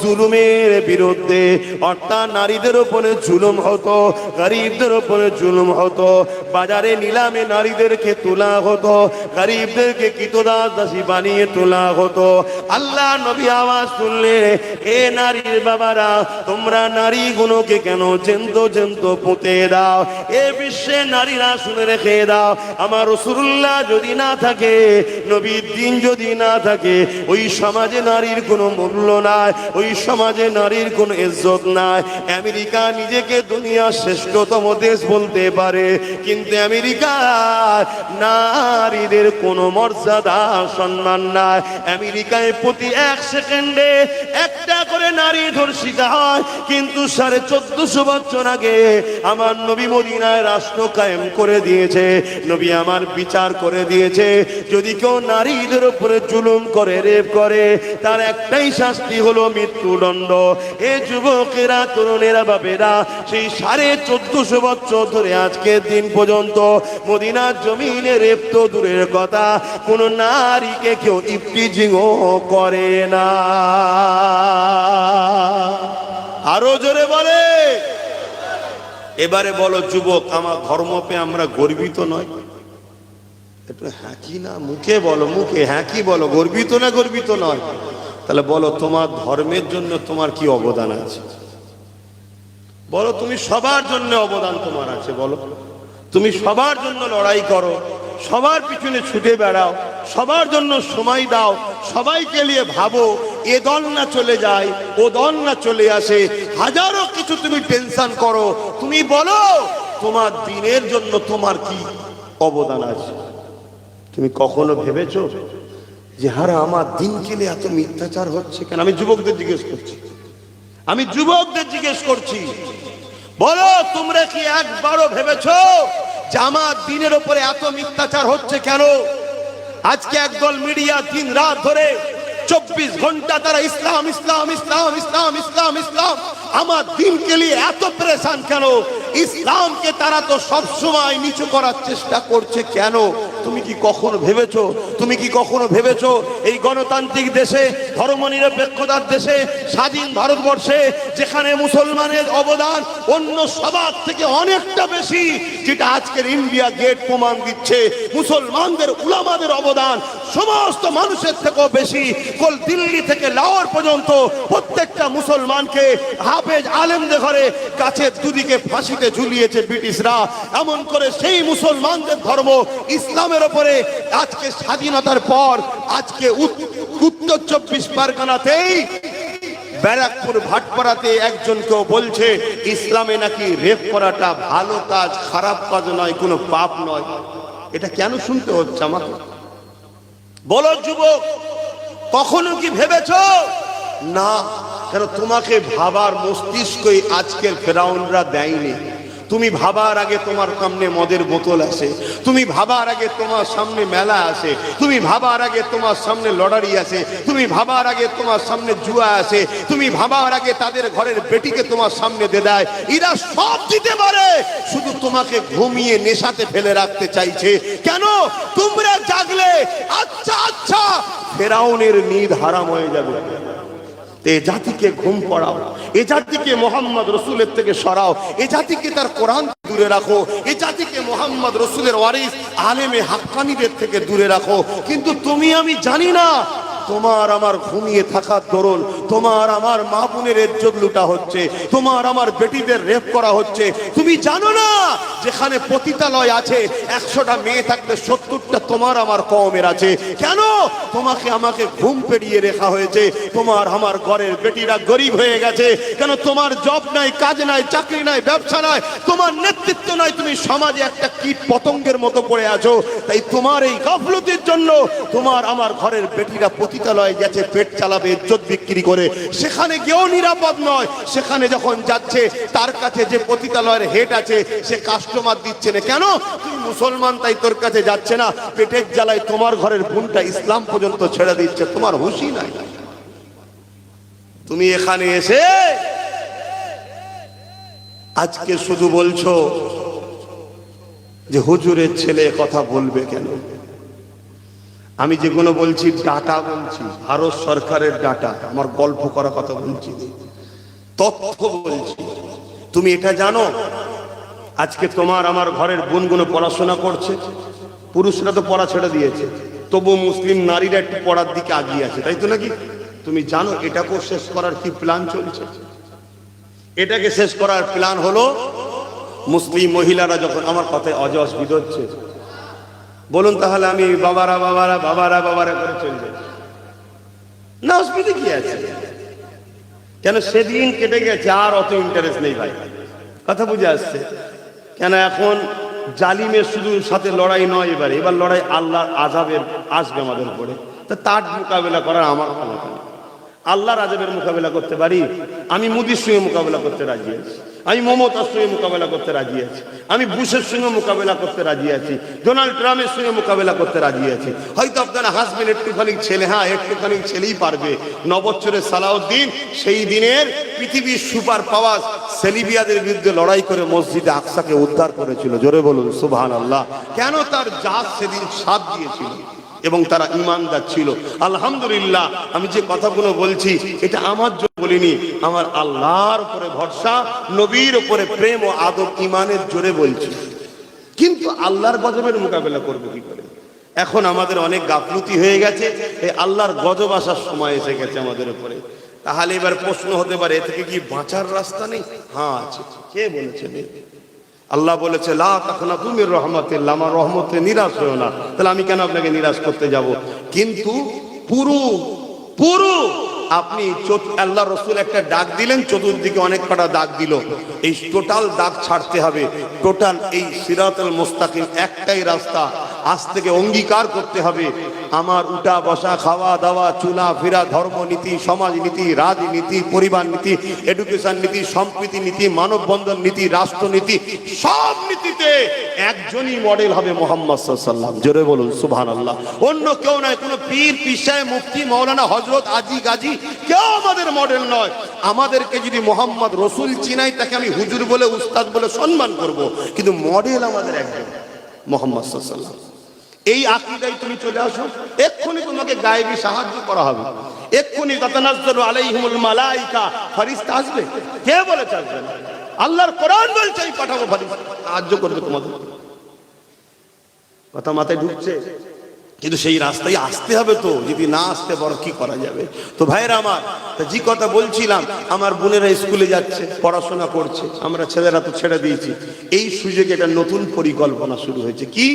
জুলুমের বিরুদ্ধে। অর্থাৎ নারীদের উপরে জুলুম হতো, গরিবদের উপরে জুলুম হতো, বাজারে নিলামে নারীদেরকে তোলা হতো, গরিবদেরকে কৃতদাস দাসী বানিয়ে তোলা হতো। আল্লাহ নবী আওয়াজ তুললে, এ নারীর বাবারা, তোমরা নারীগুলোকে কেন জেন্ত পুঁতে দাও? এ বিশ্বে নারীরা শুনে রেখে দাও, আমার রাসূলুল্লাহ যদি না থাকে, নবীর দ্বীন যদি না থাকে, ওই সমাজে নারীর কোনো মূল্য নাই, ওই সমাজে নারীর কোনো ইজ্জত নাই। আমেরিকা নিজেকে দুনিয়ার শ্রেষ্ঠতম দেশ বলতে পারে, কিন্তু আমেরিকার নারীদের কোনো মর্যাদা সম্মান নাই। আমেরিকায় প্রতি 1 সেকেন্ডে একটা করে নারী ধর্ষিতা হয়, কিন্তু 1450 বছর আগে আমার নবী মদিনায় রাষ্ট্র কায়েম করে দিয়েছে। নবী আমার বিচার করে দিয়েছে, যদি কেউ নারীদের উপরে জুলুম করে, রেপ করে, তার একটাই শাস্তি হলো মৃত্যুদণ্ড। এ যুবকেরা, তরুণেরা, বাপেরা, সেই 1450 বছর ধরে আজকের দিন পর্যন্ত মদিনার জমিনে রেপ তো দূরের কথা, কোন নারীকে কেউ ইফটিজিংও করে না। আরো জোরে বলে। এবারে বলো যুবক, আমার ধর্ম পেয়ে আমরা গর্বিত নয়? একটু হ্যাঁ কি না মুখে বলো, মুখে হ্যাঁ কি বলো, গর্বিত না গর্বিত নয়? তাহলে বলো, তোমার ধর্মের জন্য তোমার কি অবদান আছে? বলো, তুমি সবার জন্য অবদান তোমার আছে। বলো, তুমি সবার জন্য লড়াই করো, সবার পিছনে ছুটে বেড়াও, সবার জন্য সময় দাও, সবাইকে নিয়ে ভাবো, এ দল না চলে যায়, ও দল না চলে আসে, হাজারো কিছু তুমি টেনশন করো। তুমি বলো, তোমার দিনের জন্য তোমার কি অবদান আছে? তুমি কখনো ভেবেছো যে হারা আমার দিনকে নিয়ে এত মিথ্যাচার হচ্ছে কেন? আমি যুবকদের জিজ্ঞেস করছি, আমি যুবকদের জিজ্ঞেস করছি, বলো তোমরা কি একবারও ভেবেছো যে আমার দিনের উপরে এত মিথ্যাচার হচ্ছে কেন? আজকে একদল মিডিয়া দিন রাত ধরে 24 ঘন্টা তারা ইসলাম ইসলাম ইসলাম ইসলাম ইসলাম ইসলাম, আমার দিনকে নিয়ে এত পরেশান কেন? ইসলামকে তারা তো সব সময় নিচু করার চেষ্টা করছে কেন? তুমি কি কখনো ভেবেছো? তুমি কি কখনো ভেবেছো এই গণতান্ত্রিক দেশে, ধর্মনিরপেক্ষতার দেশে, স্বাধীন ভারতবর্ষে, যেখানে মুসলমানের অবদান অন্য সবার থেকে অনেকটা বেশি, যেটা আজকের ইন্ডিয়া গেট প্রমাণ দিচ্ছে, মুসলমানদের উলামাদের অবদান সমস্ত মানুষের থেকেও বেশি। কল দিল্লি থেকে লাহোর পর্যন্ত প্রত্যেকটা মুসলমানকে হাফেজ আলেমদের ঘরে গাছের দুদিকে ফাঁসিতে ঝুলিয়েছে ব্রিটিশরা। এমন করে সেই মুসলমানদের ধর্ম ইসলামের উপরে আজকে স্বাধীনতার পর আজকে উত্তর 24 পরগনাতেই ব্যারাকপুর ভাটপাড়াতে একজন কেউ বলছে ইসলামে নাকি রেপ করাটা ভালো কাজ, খারাপ কাজ নয়, কোনো পাপ নয়। এটা কেন শুনতে হচ্ছে আমাকে? বলো যুবক, কখনো কি ভেবেছো? না, কেন তোমাকে ভাবার মস্তিষ্কই আজকের ফেরাউনরা দেয়নি। তুমি ভাবার আগে তোমার সামনে মদের বোতল আসে, তুমি ভাবার আগে তোমার সামনে মেলা আসে, তুমি ভাবার আগে তোমার সামনে লটারি আসে, তুমি ভাবার আগে তোমার সামনে জুয়া আসে, তুমি ভাবার আগে তাদের ঘরের বেটিকে তোমার সামনে দিয়ে দেয়। এরা সব দিতে পারে, শুধু তোমাকে ঘুমিয়ে নেশাতে ফেলে রাখতে চাইছে। কেন? তোমরা জাগলে আচ্ছা আচ্ছা ফেরাউনের নিদ হারাম হয়ে যাবে। এ জাতিকে ঘুম পড়াও, এ জাতিকে মোহাম্মদ রসুলের থেকে সরাও, এ জাতিকে তার কোরআন দূরে রাখো, এ জাতিকে মোহাম্মদ রসুলের ওয়ারিস আলেমে হাক্কানীদের থেকে দূরে রাখো। কিন্তু তুমি আমি জানি না, তোমার আমার ঘুমিয়ে থাকার দরুন তোমার আমার মা বোনের ইজ্জত লুটা হচ্ছে, তোমার আমার বেটিদের রেপ করা হচ্ছে। তুমি জানো না, যেখানে পতিতালয় আছে 100টা মেয়ে থাকলে 70টা তোমার আমার কওমের আছে। কেন? তোমাকে আমাকে ঘুম পেড়িয়ে রেখা হয়েছে। তোমার আমার ঘরের বেটিরা গরিব হয়ে গেছে কেন? তোমার জব নাই, কাজ নাই, চাকরি নাই, ব্যবসা নাই, তোমার নেতৃত্ব নাই, তুমি সমাজে একটা কীট পতঙ্গের মতো পড়ে আছো। তাই তোমার এই গাফলতির জন্য তোমার আমার ঘরের বেটিরা পতিতালয়ে গেছে পেট চালাবে ইজ্জত বিক্রি করে, সেখানে গিয়েও নিরাপদ নয়। সেখানে যখন যাচ্ছে তার কাছে যে পতিতালয়ের হেড আছে সে কাস্টমার দিচ্ছে না। কেন? তুই মুসলমান তাই তোর কাছে যাচ্ছে না। পেটের জ্বালায় তোমার ঘরের বোনটা ইসলাম পর্যন্ত ছেড়ে দিচ্ছে, তোমার হুঁশই নাই। তুমি এখানে এসে আজকে শুধু বলছো যে হুজুরের ছেলে কথা বলবে কেন? আমি যেগুলো বলছি ডাটা বলছি, ভারত সরকারের ডাটা, আমার গল্প করা কথা বলছি, তথ্য বলছি। তুমি এটা জানো আজকে তোমার আমার ঘরের বোনগুলো পড়াশোনা করছে, পুরুষরা তো পড়া ছেড়ে দিয়েছে, তবু মুসলিম নারীরা একটু পড়ার দিকে এগিয়ে আছে, তাই তো নাকি? তুমি জানো এটাকেও শেষ করার কি প্ল্যান চলছে? এটাকে শেষ করার প্ল্যান হলো মুসলিম মহিলারা যখন, আমার কথায় অসুবিধা হচ্ছে বলুন তাহলে আমি বাবারা বাবারা বাবারা বাবারা করে চলবে না, অসুবিধা কি আছে? কেন সেদিন কেটে গেছে, আর অত ইন্টারেস্ট নেই ভাই, কথা বুঝে আসছে? কেন এখন জালিমের শুধু সাথে লড়াই নয়, এবার লড়াই আল্লাহর আযাবের আসবে আমাদের উপরে। তো তার মোকাবেলা করার আমার ক্ষমতা নেই। আল্লাহর আযাবের মোকাবেলা করতে পারি, আমি মোদির সঙ্গে মোকাবেলা করতে রাজি আছি, আমি মমতার সঙ্গে মোকাবেলা করতে রাজি আছি, আমি বুশের সঙ্গে মোকাবেলা করতে রাজি আছি, ডোনাল্ড ট্রাম্পের সঙ্গে মোকাবেলা করতে রাজি আছি। হয়তো আপনারা হাসবেন একটুখানি ছেলে, হ্যাঁ একটুখানি ছেলেই পারবে। নবচ্ছরের সালাউদ্দিন সেই দিনের পৃথিবীর সুপার পাওয়ার সেলিবিয়াদের বিরুদ্ধে লড়াই করে মসজিদে আকসাকে উদ্ধার করেছিল। জোরে বলুন সুবহানাল্লাহ। কেন? তার জাত সেদিন সাথ দিয়েছিল এবং তারা ঈমানদার ছিল। আলহামদুলিল্লাহ, আমি যে কথাগুলো বলছি এটা আমার জন্য বলিনি, আমার আল্লাহর উপরে ভরসা, নবীর উপরে প্রেম ও আদব ঈমানের জোরে বলছি। কিন্তু আল্লাহর গজবের মোকাবেলা করবে কি করে? এখন আমাদের অনেক গাফলতি হয়ে গেছে, এই আল্লাহর গজব আসার সময় এসে গেছে আমাদের উপরে। তাহলে এবার প্রশ্ন হতে পারে, এ থেকে কি বাঁচার রাস্তা নেই? হ্যাঁ আছে। কে বলেছে নেই? আল্লাহ বলেছে লা তাকনাতু মির রাহমাতিল্লাহ, আমার রহমতে নিরাশ হয়ো না। তাহলে আমি কেন আপনাকে নিরাশ করতে যাব? কিন্তু পুরো আপনি আল্লাহ রসুল একটা ডাক দিলেন, চতুর্দিকে অনেক কটা দাগ দিল, এই টোটাল দাগ ছাড়তে হবে। টোটাল এই সিরাতুল মুস্তাকিম একটাই রাস্তা, আজ থেকে অঙ্গীকার করতে হবে আমার উঠা বসা, খাওয়া দাওয়া, চুলা ফেরা, ধর্মনীতি, সমাজনীতি, রাজনীতি, পরিবার নীতি, এডুকেশন নীতি, সম্প্রীতি নীতি, মানববন্ধন নীতি, রাষ্ট্রনীতি, সব নীতিতে একজনই মডেল হবে মুহাম্মদ সাল্লাল্লাহু আলাইহি ওয়াসাল্লাম। জোরে বলুন সুবহানাল্লাহ। অন্য কেউ নয়, কোনো পীর, পিসায়, মুফতি, মাওলানা, হযরত, আজি, গাজী কেউ আমাদের মডেল নয়। আমাদেরকে যদি মোহাম্মদ রসুল চিনাই, তাকে আমি হুজুর বলে, উস্তাদ বলে সম্মান করব, কিন্তু মডেল আমাদের একজন মুহাম্মদ সাল্লাল্লাহু আলাইহি ওয়াসাল্লাম। এই আকীদায় তুমি চলে আসো, এক্ষুনি তোমাকে গায়েবী সাহায্য করা হবে, এক্ষুনি তাতানাজ্জালু আলাইহিমুল মালায়েকা, ফেরেশতা আসবে। কে বলেছে আসবে না? আল্লাহর কোরআন বলছে এই পাঠাবো, ফেরেশতা সাহায্য করবে তোমাদের। কথা মাথায় ঢুকছে? কিন্তু সেই রাস্তায় আসতে হবে তো, যদি না আসতে পারো কি করা যাবে? তো ভাইরা আমার, যে কথা বলছিলাম, আমার বোনেরা স্কুলে যাচ্ছে, পড়াশোনা করছে, আমরা ছেলেরা তো ছেড়ে দিয়েছি। এই সুযোগে একটা নতুন পরিকল্পনা শুরু হয়েছে। কি?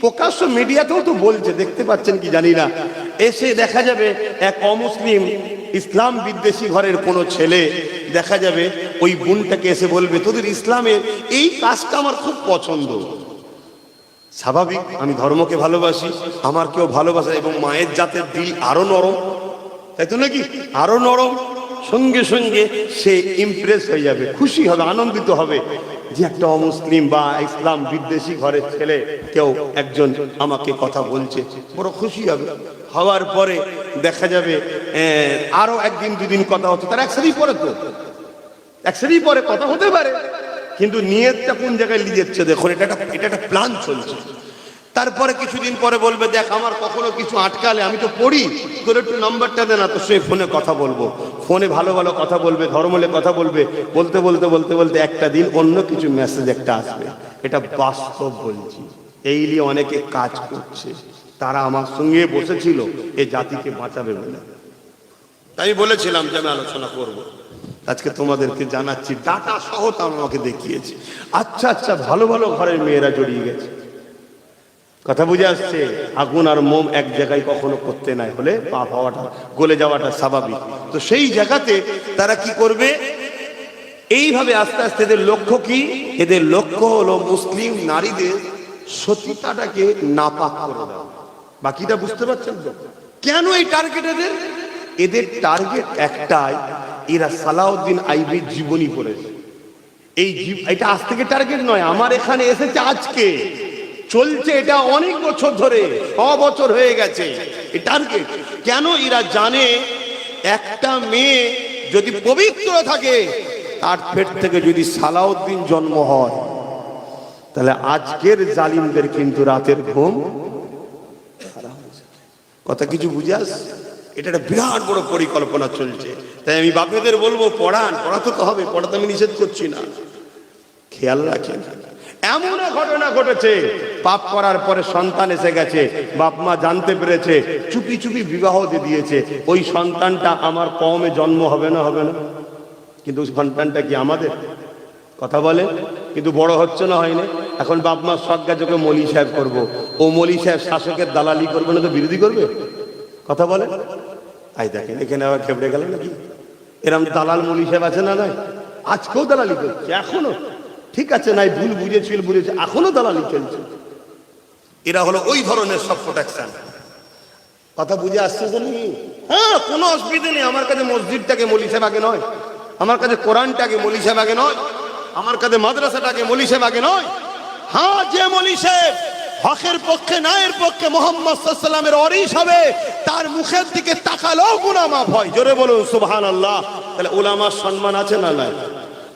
প্রকাশ্য মিডিয়াতেও তো বলছে, দেখতে পাচ্ছেন কি জানি না, এসে দেখা যাবে এক অমুসলিম ইসলাম বিদ্বেষী ঘরের কোনো ছেলে দেখা যাবে ওই বোনটাকে এসে বলবে, তোদের ইসলামের এই কাজটা আমার খুব পছন্দ। স্বাভাবিক, আমি ধর্মকে ভালোবাসি, আমার কেউ ভালোবাসে, এবং মায়ের জাতের দিল আরো নরম, তাই তো নাকি? আরো নরম। সঙ্গে সঙ্গে সে ইমপ্রেস হয়ে যাবে, খুশি হবে, আনন্দিত হবে যে একটা অমুসলিম বা ইসলাম বিদ্বেষী ঘরের ছেলে কেউ একজন আমাকে কথা বলছে, বড় খুশি হবে। হওয়ার পরে দেখা যাবে আরো একদিন দুদিন কথা হচ্ছে, তার একসাথেই পরে, তো একসাথেই পরে কথা হতে পারে, কিন্তু নিয়তটা কোন জায়গায় নিয়ে যাচ্ছে দেখুন, এটা একটা প্ল্যান চলছে। তারপরে কিছুদিন পরে বলবে, দেখ আমার কখনো কিছু আটকালে আমি তো পড়ি, তোর একটু নাম্বারটা দে না, তো সে ফোনে কথা বলবো, ফোনে ভালো ভালো কথা বলবে, ধর্মলে কথা বলবে, বলতে বলতে বলতে বলতে একটা দিন অন্য কিছু মেসেজ একটা আসবে। এটা বাস্তব বলছি, এই নিয়ে অনেকে কাজ করছে, তারা আমার সঙ্গে বসেছিল এই জাতিকে বাঁচাবে বলে। তাই বলেছিলাম যে আমি আলোচনা করব, আজকে তোমাদেরকে জানাচ্ছি, ডাটা সহ তা আমাকে দেখিয়েছি। আচ্ছা আচ্ছা, ভালো ভালো ঘরের মেয়েরা জড়িয়ে গেছে, কথা বুঝে আসছে? আগুন আর মোম এক জায়গায় কখনো করতে নাই, হলে পাপ হওয়াটা, গলে যাওয়াটা স্বাভাবিক। তো সেই জায়গাতে তারা কি করবে, এইভাবে আস্তে আস্তে এদের লক্ষ্য কি, এদের লক্ষ্য হলো মুসলিম নারীদের সতীতাটাকে নাপাক করে দেওয়া। বাকিটা বুঝতে পারছেন তো কেন এই টার্গেট এদের? এদের টার্গেট একটাই, এরা সালাউদ্দিন আইবির জীবনী পড়েছে। এটা আজ থেকে টার্গেট নয়, আমার এখানে এসেছে আজকে, চলছে এটা অনেক বছর ধরে, 6 বছর হয়ে গেছে এই টার্গেট। কেন? এরা জানে একটা মেয়ে যদি পবিত্র থাকে, তার পেট থেকে যদি সালাউদ্দিন জন্ম হয়, তাহলে আজকের জালিমদের কিন্তু রাতের ঘুম হারাম হয়ে যাবে। কথা কিছু বুঝে আসছে? এটা একটা বিরাট বড় পরিকল্পনা চলছে। তাই আমি বাপেদের বলবো, পড়াতে তো হবে, পড়াতে আমি নিষেধ করছি না, খেয়াল রাখেন। এমন ঘটনা ঘটেছে, পাপ করার পরে সন্তান এসে গেছে, বাপ মা জানতে পেরেছে, চুপি চুপি বিবাহ দিয়ে দিয়েছে। ওই সন্তানটা আমার কওমে জন্ম হবে না? হবে না? কিন্তু সন্তানটা কি আমাদের? কথা বলে, কিন্তু বড় হচ্ছে না, হয়নি। এখন বাপ মা সজ্ঞা যোগে মলি সাহেব করবো, ও মলি সাহেব শাসকের দালালি করবে না তো বিরোধী করবে? কথা বলে। আই দেখেন এখানে আবার খেপড়ে গেল নাকি? এরম দালাল মলি সাহেব আছে না? নাই, আজকেও দালালি করছে, এখনো। ঠিক আছে, নাই ভুল বুঝেছিল, বুঝেছে, এখনো দালালি চলছে। এরা হলো ওই ধরনের সব প্রোটেকশন। কথা বুঝে আসছে তো নাকি? হ্যাঁ, কোনো অসুবিধা নেই। আমার কাছে মসজিদটাকে মলি সাহেব আগে নয়, আমার কাছে কোরআনটাকে মলি সাহেব আগে নয়, আমার কাছে মাদ্রাসাটাকে মলি সাহেব আগে নয়। হ্যাঁ, যে মলি সাহেব হকের পক্ষে, ন্যায়ের পক্ষে, মুহাম্মদ সাল্লাল্লাহু আলাইহি ওয়াসাল্লামের ওয়ারিস হবে, তার মুখের দিকে তাকালেও গুনাহ মাফ হয়। জোরে বলুন সুবহানাল্লাহ। তাহলে উলামার সম্মান আছে না নাই?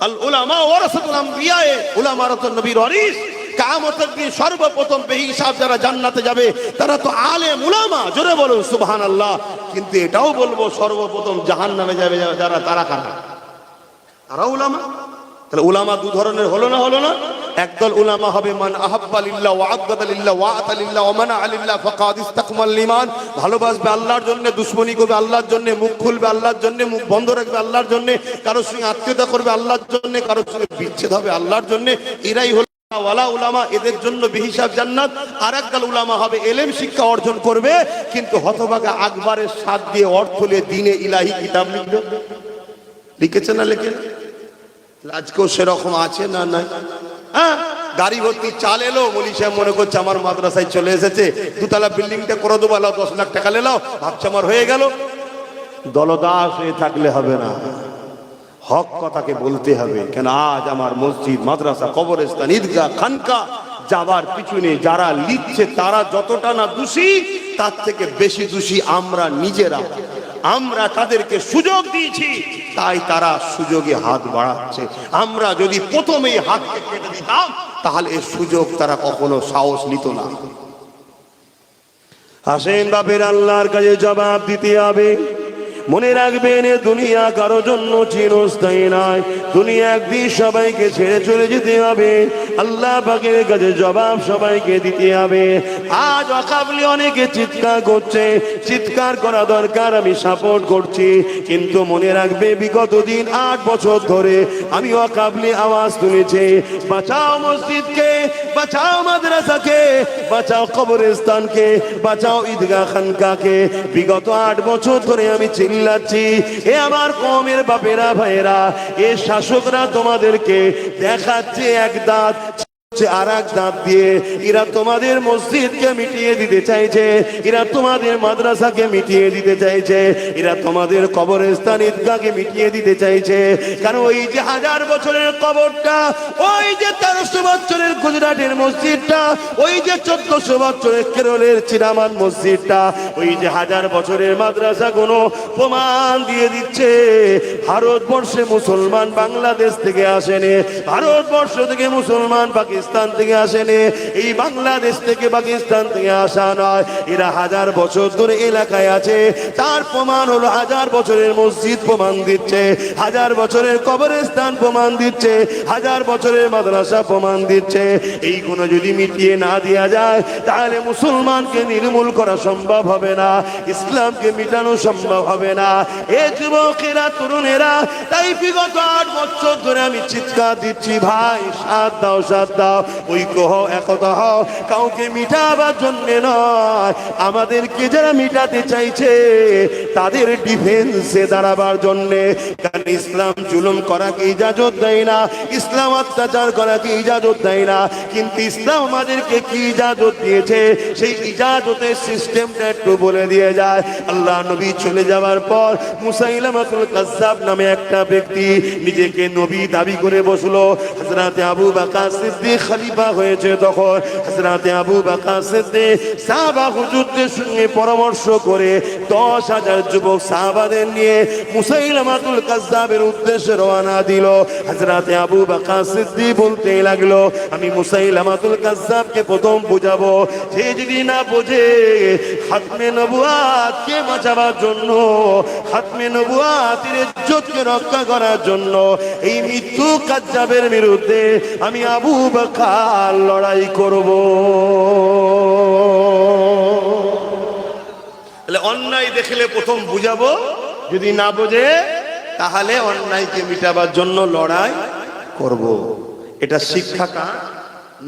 আল উলামা ওয়ারাসাতুল আমবিয়া, উলামারা তো নবীর ওয়ারিস। কিয়ামতের দিন সর্বপ্রথম বেহিসাব যারা জান্নাতে যাবে, তারা তো আলেম উলামা। জোরে বলুন সুবহানাল্লাহ। কিন্তু এটাও বলবো, সর্বপ্রথম জাহান্নামে যাবে যারা, তারা কারা? তারা উলামা। তাহলে উলামা দু ধরনের হলো না? হলো না? একদল উলামা হবে মান আহাব্বা লিল্লাহ ওয়া আবগাদা লিল্লাহ ওয়া আতা লিল্লাহ ওয়া মানা লিল্লাহ ফাকাদ ইসতাকমাল ঈমান। ভালোবাসবে আল্লাহর জন্য, দুশমনি করবে আল্লাহর জন্য, মুখ খুলবে আল্লাহর জন্য, মুখ বন্ধ রাখবে আল্লাহর জন্য, কারোর সঙ্গে আত্মীয়তা করবে আল্লাহর জন্য, কারোর সঙ্গে বিচ্ছেদ হবে আল্লাহর জন্য। এরাই হলো ওয়ালা উলামা, এদের জন্য বেহিসাব জান্নাত। আর একদল উলামা হবে এলেম শিক্ষা অর্জন করবে, কিন্তু হতভাগা আকবরের সাথ দিয়ে অর্থ নিয়ে দ্বীনে ইলাহি কিতাব লিখবে। লিখেছে না লেখে? আজকেও সেরকম আছে না? নাই। হ্যাঁ, গাড়ি ভর্তি চাল এলো, বলি সাহেব মনে করছে আমার মাদ্রাসায় চলে এসেছে, দুতলা বিল্ডিংটা করে দেবো, 10 লাখ টাকা নিলাও, ভাবছে আমার হয়ে গেল। দলদাস হয়ে থাকলে হবে না, হক কথাকে বলতে হবে। কেন আজ আমার মসজিদ, মাদ্রাসা, কবরস্থান, ঈদগাহ, খানকা যাবার পিছনে যারা লিখছে, তারা যতটা না দোষী, তার থেকে বেশি দোষী আমরা নিজেরা। আমরা তাদেরকে সুযোগ দিয়েছি, তাই তারা সুযোগে হাত বাড়াচ্ছে। আমরা যদি প্রথমেই হাতকে কেটে দিতাম, তাহলে এর সুযোগ তারা কখনো সাহস নিত না। আসেন বাপের, আল্লাহর কাছে জবাব দিতে হবে। মনে রাখবেন, দুনিয়া কারো জন্য চিরস্থায়ী নয়। দুনিয়া একদিন সবাইকে ছেড়ে চলে যেতে হবে। আল্লাহ পাকের কাছে জবাব সবাইকে দিতে হবে। আজ অকাবলি অনেকে চিৎকার করছে, চিৎকার করা দরকার, আমি সাপোর্ট করছি। কিন্তু মনে রাখবে, বিগত দিন 8 বছর ধরে আমি অকাবলি আওয়াজ তুলেছি, বাঁচাও মসজিদকে, বাঁচাও মাদ্রাসাকে, বাঁচাও কবরস্থানকে, বাঁচাও ঈদগাহ খানকাকে। বিগত 8 বছর ধরে আমি চিল্লাচ্ছি। এ আমার কওমের বাপেরা, ভাইয়েরা, এ শাসকরা তোমাদেরকে দেখাচ্ছে এক দাঁত, আর এক দাঁত দিয়ে এরা তোমাদের মসজিদকে মিটিয়ে দিতে চাইছে, এরা তোমাদের মাদ্রাসাকে মিটিয়ে দিতে চাইছে, এরা তোমাদের কবরস্থান, ঈদগাহকে মিটিয়ে দিতে চাইছে। কারণ ওই যে 1000 বছরের কবরটা, ওই যে 1300 বছরের গুজরাটের মসজিদটা, ওই যে 1400 বছরের কেরলের চিরামান মসজিদটা, ওই যে 1000 বছরের মাদ্রাসা গুলো প্রমাণ দিয়ে দিচ্ছে, ভারতবর্ষে মুসলমান বাংলাদেশ থেকে আসেনি, ভারতবর্ষ থেকে মুসলমান পাকিস্তান থেকে আসেনি, এই বাংলাদেশ থেকে পাকিস্তান থেকে আসা নয়। এরা 1000 বছর ধরে এলাকায় আছে, তার প্রমাণ হলো 1000 বছরের মসজিদ প্রমাণ দিচ্ছে, 1000 বছরের কবরস্থান প্রমাণ দিচ্ছে, 1000 বছরের মাদ্রাসা প্রমাণ দিচ্ছে। এইগুলো যদি মিটিয়ে না দেওয়া যায়, তাহলে মুসলমানকে নির্মূল করা সম্ভব হবে না, ইসলামকে মিটানো সম্ভব হবে না। এ যুবকেরা, তরুণেরা, তাই বিগত 8 বছর ধরে আমি চিৎকার দিচ্ছি, ভাই সাথ দাও, সাথ দাও। যাও, ঐক্য হও, একতা হও, কাউকে মিটাবার জন্য নয়, আমাদেরকে যারা মিটাতে চাইছে তাদের ডিফেন্সে দাঁড়াবার জন্যে। কারণ ইসলাম জুলুম করাকে ইজাজত দেয় না, ইসলাম অত্যাচার করাকে ইজাজত দেয় না, কিন্তু ইসলাম আমাদেরকে কি ইজাজত দিয়েছে সেই ইজাজতের সিস্টেমটা একটু বলে দিয়ে যায়। আল্লাহ নবী চলে যাওয়ার পর মুসাইলামাতুল কাজ্জাব নামে একটা ব্যক্তি নিজেকে নবী দাবি করে বসলো। হযরত আবু বকর সিদ্দিক খলিফা হয়েছে তখন হযরত আবু বকর সিদ্দিক সাহাবা হুজুরদের সঙ্গে পরামর্শ করে 10,000 যুবক সাহাবাদের নিয়ে মুসাইলামাতুল কাজ্জাবের উদ্দেশ্যে রওনা দিল। হযরত আবু বকর সিদ্দিক বলতে লাগলো, আমি মুসাইলামাতুল কাজ্জাবকে প্রথম বুঝাবো, যে যদি না বোঝে খাতমে নবুয়াতকে বাঁচাবার জন্য, খাতমে নবুয়াতের ইজ্জতকে রক্ষা করার জন্য এই মৃত্যু কাজ্জাবের বিরুদ্ধে আমি আবু বকর লড়াই করব। তাহলে অন্যায় দেখলে প্রথম বুঝাবো, যদি না বোঝে তাহলে অন্যায়কে মিটাবার জন্য লড়াই করব। এটা শিক্ষাটা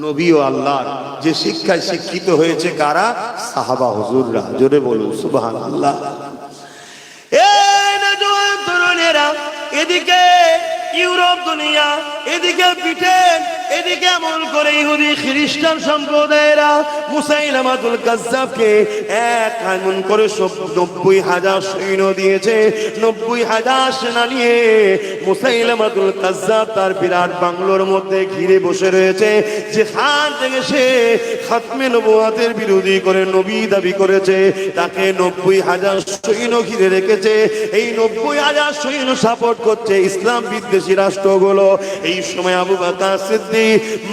নবী ও আল্লাহর, যে শিক্ষায় শিক্ষিত হয়েছে কারা? সাহাবা হুজুররা। জোরে বলুন সুবহানাল্লাহ। এই নওজোয়ান তরুণেরা, এদিকে ইউরোপ দুনিয়া, এদিকে ব্রিটেন, এদিকে এমন করে ইহুদি খ্রিস্টান সম্প্রদায়েরা মুসাইলামাতুল কাজ্জাবকে এক এমন করে 90,000 সৈন্য দিয়েছে। 90,000 সেনা নিয়ে মুসাইলামাতুল কাজ্জাব তার বিরাট বাংলোর মধ্যে ঘিরে বসে রয়েছে। যেখান থেকে সে খাতমে নবুয়াতের বিরোধী করে নবী দাবি করেছে, তাকে 90,000 সৈন্য ঘিরে রেখেছে। এই 90,000 সৈন্য সাপোর্ট করছে ইসলাম বিদ্বেষী রাষ্ট্রগুলো। এই সময় আবু বকর সিদ্দিক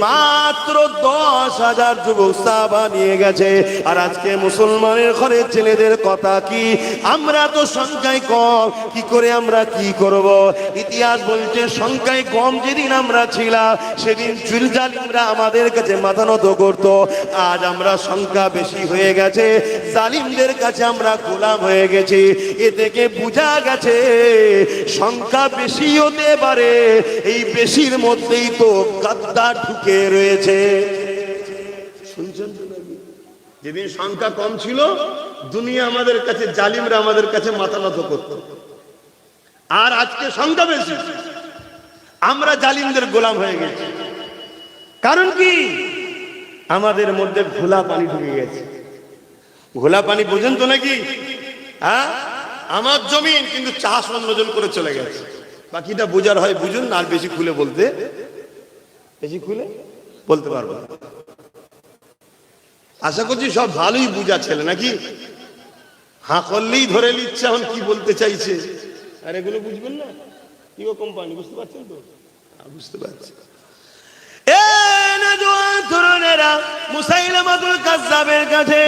মাত্র 10,000 যুবক সাহাবা নিয়ে গেছে। আর আজকে মুসলমানের ঘরের ছেলেদের কথা কি? আমরা তো সংখ্যায় কম, কি করে আমরা কি করব? ইতিহাস বলছে সংখ্যায় কম যেদিন আমরা ছিলাম সেদিন জালিমরা আমাদের কাছে মাথা নত করত। আজ আমরা সংখ্যা বেশি হয়ে গেছে, জালিমদের কাছে আমরা গোলাম হয়ে গেছি। এ থেকে বোঝা গেছে সংখ্যা বেশি হতে পারে, এই বেশির মধ্যেই তো গাদ্দার ঢুকে রয়েছে। শুনছেন তো নাকি? যেদিন সংখ্যা কম ছিল দুনিয়া আমাদের কাছে, জালিমরা আমাদের কাছে মাথা নত করত। আর আজকে সংখ্যা বেশি, আমরা জালিমদের গোলাম হয়ে গেছি। কারণ কি? আমাদের মধ্যে ঘোলা পানি ঢুকে গেছে। ঘোলা পানি বোঝেন তো নাকি? হ্যাঁ, আমার জমিন কিন্তু চাষ অন্যজন করে চলে গেছে। বাকিটা বোঝার হয় বুঝুন, আর বেশি খুলে বলতে পারবো। আশা করছি সব ভালোই বুঝা ছেলে নাকি? হাঁ করলেই ধরে নিচ্ছে এখন কি বলতে চাইছে। আর এগুলো বুঝবেন না, কি কোম্পানি, বুঝতে পারছেন তো? বুঝতে পারছি। তরুণেরা মুসাইলামাতুল কাজ্জাবের কাছে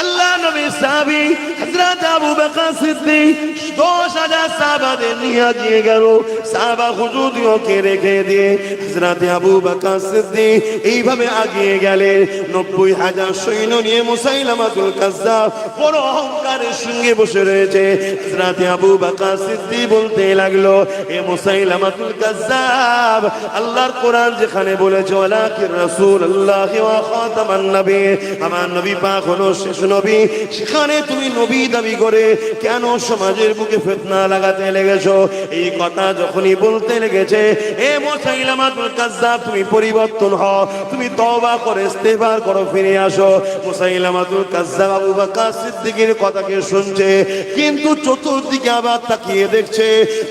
আল্লাহ নবীর সাহাবী হযরত আবু বকর সিদ্দিক 10,000 সাহাবাদের নিয়ে গিয়ে গেল। সাহাবা হুজুরকে রেখে দিয়ে হযরত আবু বকর সিদ্দিক এইভাবে আগিয়ে গেলেন। 90,000 সৈন্য নিয়ে মুসাইলামাতুল কাজ্জাব বড় অহংকারের সঙ্গে বসে রয়েছে। হযরত আবু বকর সিদ্দিক বলতে লাগলো, এ মুসাইলামাতুল কাজ্জাব, আল্লাহর কোরআন যেখানে বলেছে ওয়ালাকির রাসূলুল্লাহ ওয়া খাতামান নবী, আমার নবী পাক হলো শেষ নবী, সেখানে তুমি নবী দাবি করে কেন সমাজের বুকে ফিতনা লাগাতে লেগেছো? এই কথা যখনই বলতে লেগেছে, এ মুসাইলামাতুল কাজ্জাব, তুমি পরিবর্তন হও, তুমি তওবা করে ইস্তেগফার করো, ফিরে আসো। মুসাইলামাতুল কাজ্জাব আবু বকর সিদ্দিকের কথাকে শুনছে, কিন্তু চতুর্দিকে আবার তাকিয়ে দেখছে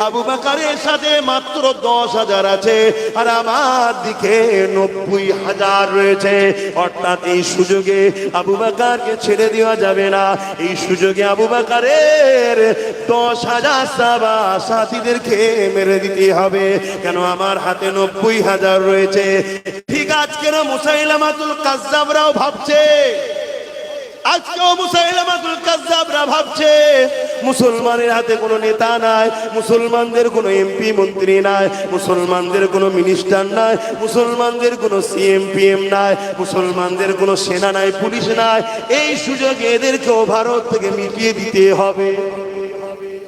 আবু বকরের সাথে মাত্র 10,000 আছে আর আমার দিকে 90,000 রয়েছে। অর্থাৎ এই সুযোগে আবু বকরকে ছেড়ে দেওয়া যাবে না। এই সুযোগে আবু বকরের 10,000 সাহাবা সাথীদেরকে মেরে দিতে হবে, কেন আমার হাতে 90,000 রয়েছে। ঠিক আজকে না মুসাইলামাতুল কাজ্জাবরাও ভাবছে, আজকেও মুসাইলামাতুল কাজ্জাবরা ভাবছে মুসলমানের হাতে কোনো নেতা নাই, মুসলমানদের কোনো এমপি মন্ত্রী নাই, মুসলমানদের কোনো মিনিস্টার নাই, মুসলমানদের কোনো সিএম পিএম নাই, মুসলমানদের কোনো সেনা নাই, পুলিশ নাই। এই সুযোগে এদেরকেও ভারত থেকে মিটিয়ে দিতে হবে।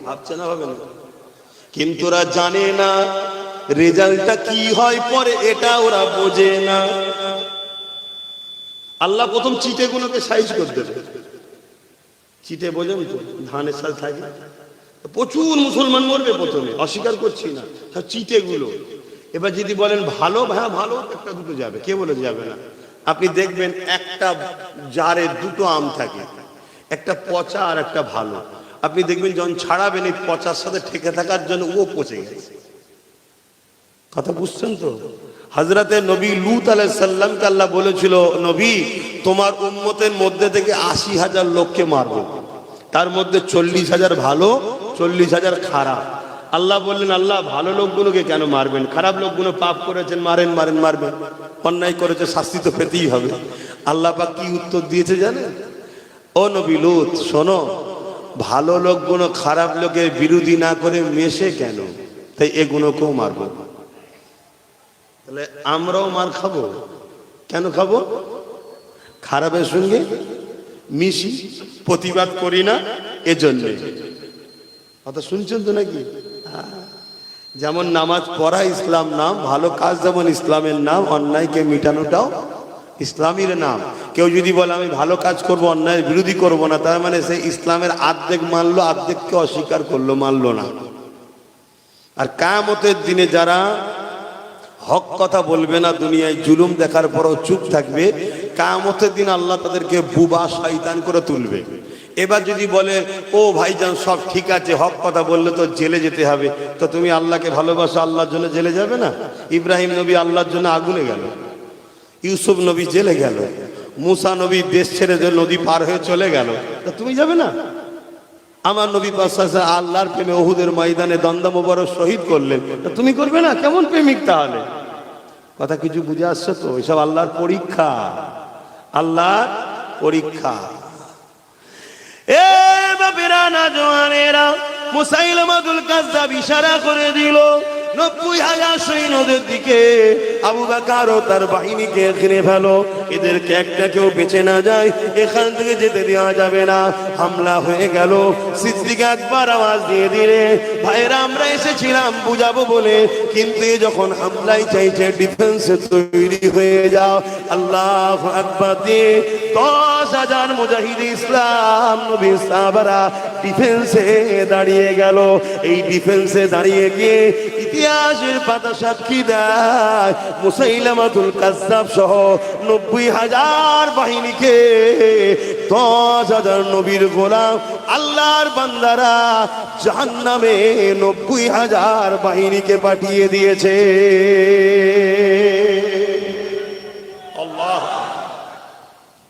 ভাবছে না? হবে না? কিন্তু ওরা জানে না রেজাল্টটা কি হয় পরে, এটা ওরা বোঝে না। আল্লাহ প্রথম চিটেগুলোকে সাইজ করে দেবে। চিটে বোঝেন তো, ধানের সাথে থাকে, প্রচুর মুসলমান মরবে প্রথমে, অস্বীকার করছি না, চিটেগুলো। এবার যদি বলেন ভালো, হ্যাঁ ভালো একটা দুটো যাবে, কে বলে যাবে না? আপনি দেখবেন একটা জারে দুটো আম থাকে, একটা পচা আর একটা ভালো। আপনি দেখবেন যখন ছাড়াবেন এই পচার সাথে ঠেকে থাকার জন্য ও পচে গেছে। কথা বুঝছেন তো? হযরতে নবী লূত আলাইহিস সালামকে আল্লাহ বলেছিল, নবী তোমার উম্মতের মধ্যে থেকে ৮০,০০০ লোককে মারবো, তার মধ্যে ৪০,০০০ ভালো, ৪০,০০০ খারাপ। আল্লাহ বললেন, আল্লাহ ভালো লোকগুলোকে কেন মারবেন? খারাপ লোকগুলো পাপ করেছেন, মারেন মারেন মারবেন, অন্যায় করেছে শাস্তি তো পেতেই হবে। আল্লাহ পাক কি উত্তর দিয়েছে জানেন? ও নবী লূত শোনো, ভালো লোকগুলো খারাপ লোকের বিরোধী না করে মেশে কেন, তাই এগুলোকেও মারবো। তাহলে আমরাও মার খাবো, কেন খাবো? খারাপের সঙ্গে মিশি, প্রতিবাদ করি না, এজন্য। কথা শুনছেন তো নাকি? যেমন নামাজ পড়া ইসলাম নাম, ভালো কাজ যেমন ইসলামের নাম, অন্যায়কে মিটানোটাও ইসলামের নাম। কেউ যদি বলে আমি ভালো কাজ করব, অন্যায়ের বিরোধী করব না, তার মানে সে ইসলামের আর্ধেক মানলো, আর্ধেককে অস্বীকার করলো, মানলো না। আর কিয়ামতের দিনে যারা হক কথা বলবে না, দুনিয়ায় জুলুম দেখার পরও চুপ থাকবে, কিয়ামতের দিন আল্লাহ তাদেরকে বুবা শয়তান করে তুলবে। এবার যদি বলে ও ভাইজান সব ঠিক আছে, হক কথা বললে তো জেলে যেতে হবে, তো তুমি আল্লাহকে ভালোবাসো, আল্লাহর জন্য জেলে যাবে না? ইব্রাহিম নবী আল্লাহর জন্য আগুনে গেল, ইউসুফ নবী জেলে গেল, মুসা নবী দেশ ছেড়ে নদী পার হয়ে চলে গেল, তা তুমি যাবে না? আমার নবী পাক আল্লাহর প্রেমে উহুদের ময়দানে দন্দা মোবারক শহীদ করলেন, তা তুমি করবে না? কেমন প্রেমিক তাহলে? কথা কিছু বুঝে আসছে তো? এসব আল্লাহর পরীক্ষা, আল্লাহর পরীক্ষা। এ বাপেরা না জওয়ানেরা, মুসাইলামাতুল কাজ্জাব ইশারা করে দিল ৯০,০০০ সৈন্যদের দিকে, আবু বকর ও তার বাহিনীকে ঘিরে ফেলো, এদেরকে একটা কেউ বেঁচে না যায়, এখান থেকে যেতে দেওয়া যাবে না। হামলা হয়ে গেল। সিদ্দিক আকবর আওয়াজ দিয়ে দিলে, ভাইরা আমরা এসেছিলাম বুঝাবো বলে, কিন্তু যখন হামলাই চাইছে, ডিফেন্সে তৈরি হয়ে যাও। আল্লাহু আকবার দিয়ে ১০,০০০ মুজাহিদ ইসলাম নবী সাহাবারা ডিফেন্সে দাঁড়িয়ে গেল। এই ডিফেন্সে দাঁড়িয়ে গিয়ে ইতিহাসের পাতা সাক্ষী দেয়, মুসাইলামাতুল কাজ্জাব সহ ৯০,০০০ বাহিনীকে ১০,০০০ নবীর গোলাম আল্লাহর বান্দারা জাহান্নামে ৯০,০০০ বাহিনীকে পাঠিয়ে দিয়েছে। আল্লাহ,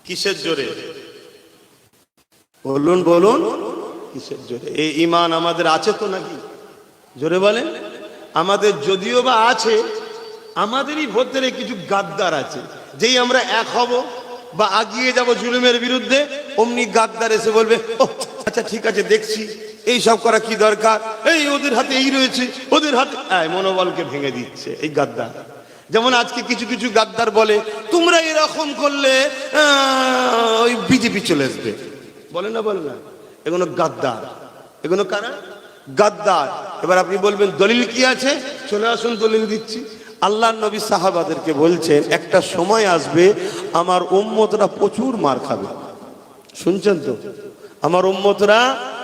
কিসের জোরে? বলুন বলুন, কিসের জোরে? এই ঈমান আমাদের আছে তো নাকি? জোরে বলেন। আমাদের যদিও বা আছে, আমাদেরই ভেতরে কিছু গাদ্দার আছে। যেই আমরা এক হব বা আগিয়ে যাব জুলুমের বিরুদ্ধে, অমনি গাদ্দার এসে বলবে ও আচ্ছা ঠিক আছে দেখছি, এই সব করা কি দরকার, এই ওদের হাতে এই রয়েছে, ওদের হাতে, মনোবলকে ভেঙে দিচ্ছে এই গাদ্দার। যেমন আজকে কিছু কিছু গাদ্দার বলে তোমরা এরকম করলে ওই বিজেপি চলে আসবে, বলে না বলে না, এগুলো গাদ্দার। এগুলো কারা? গাদ্দার। এবার আপনি বলবেন দলিল কি আছে? চলে আসুন, দলিল দিচ্ছি। আল্লাহর নবী সাহাবাদেরকে বলছেন একটা সময় আসবে আমার উম্মতরা প্রচুর মার খাবে। শুনছেন তো? আমার উম্মতরা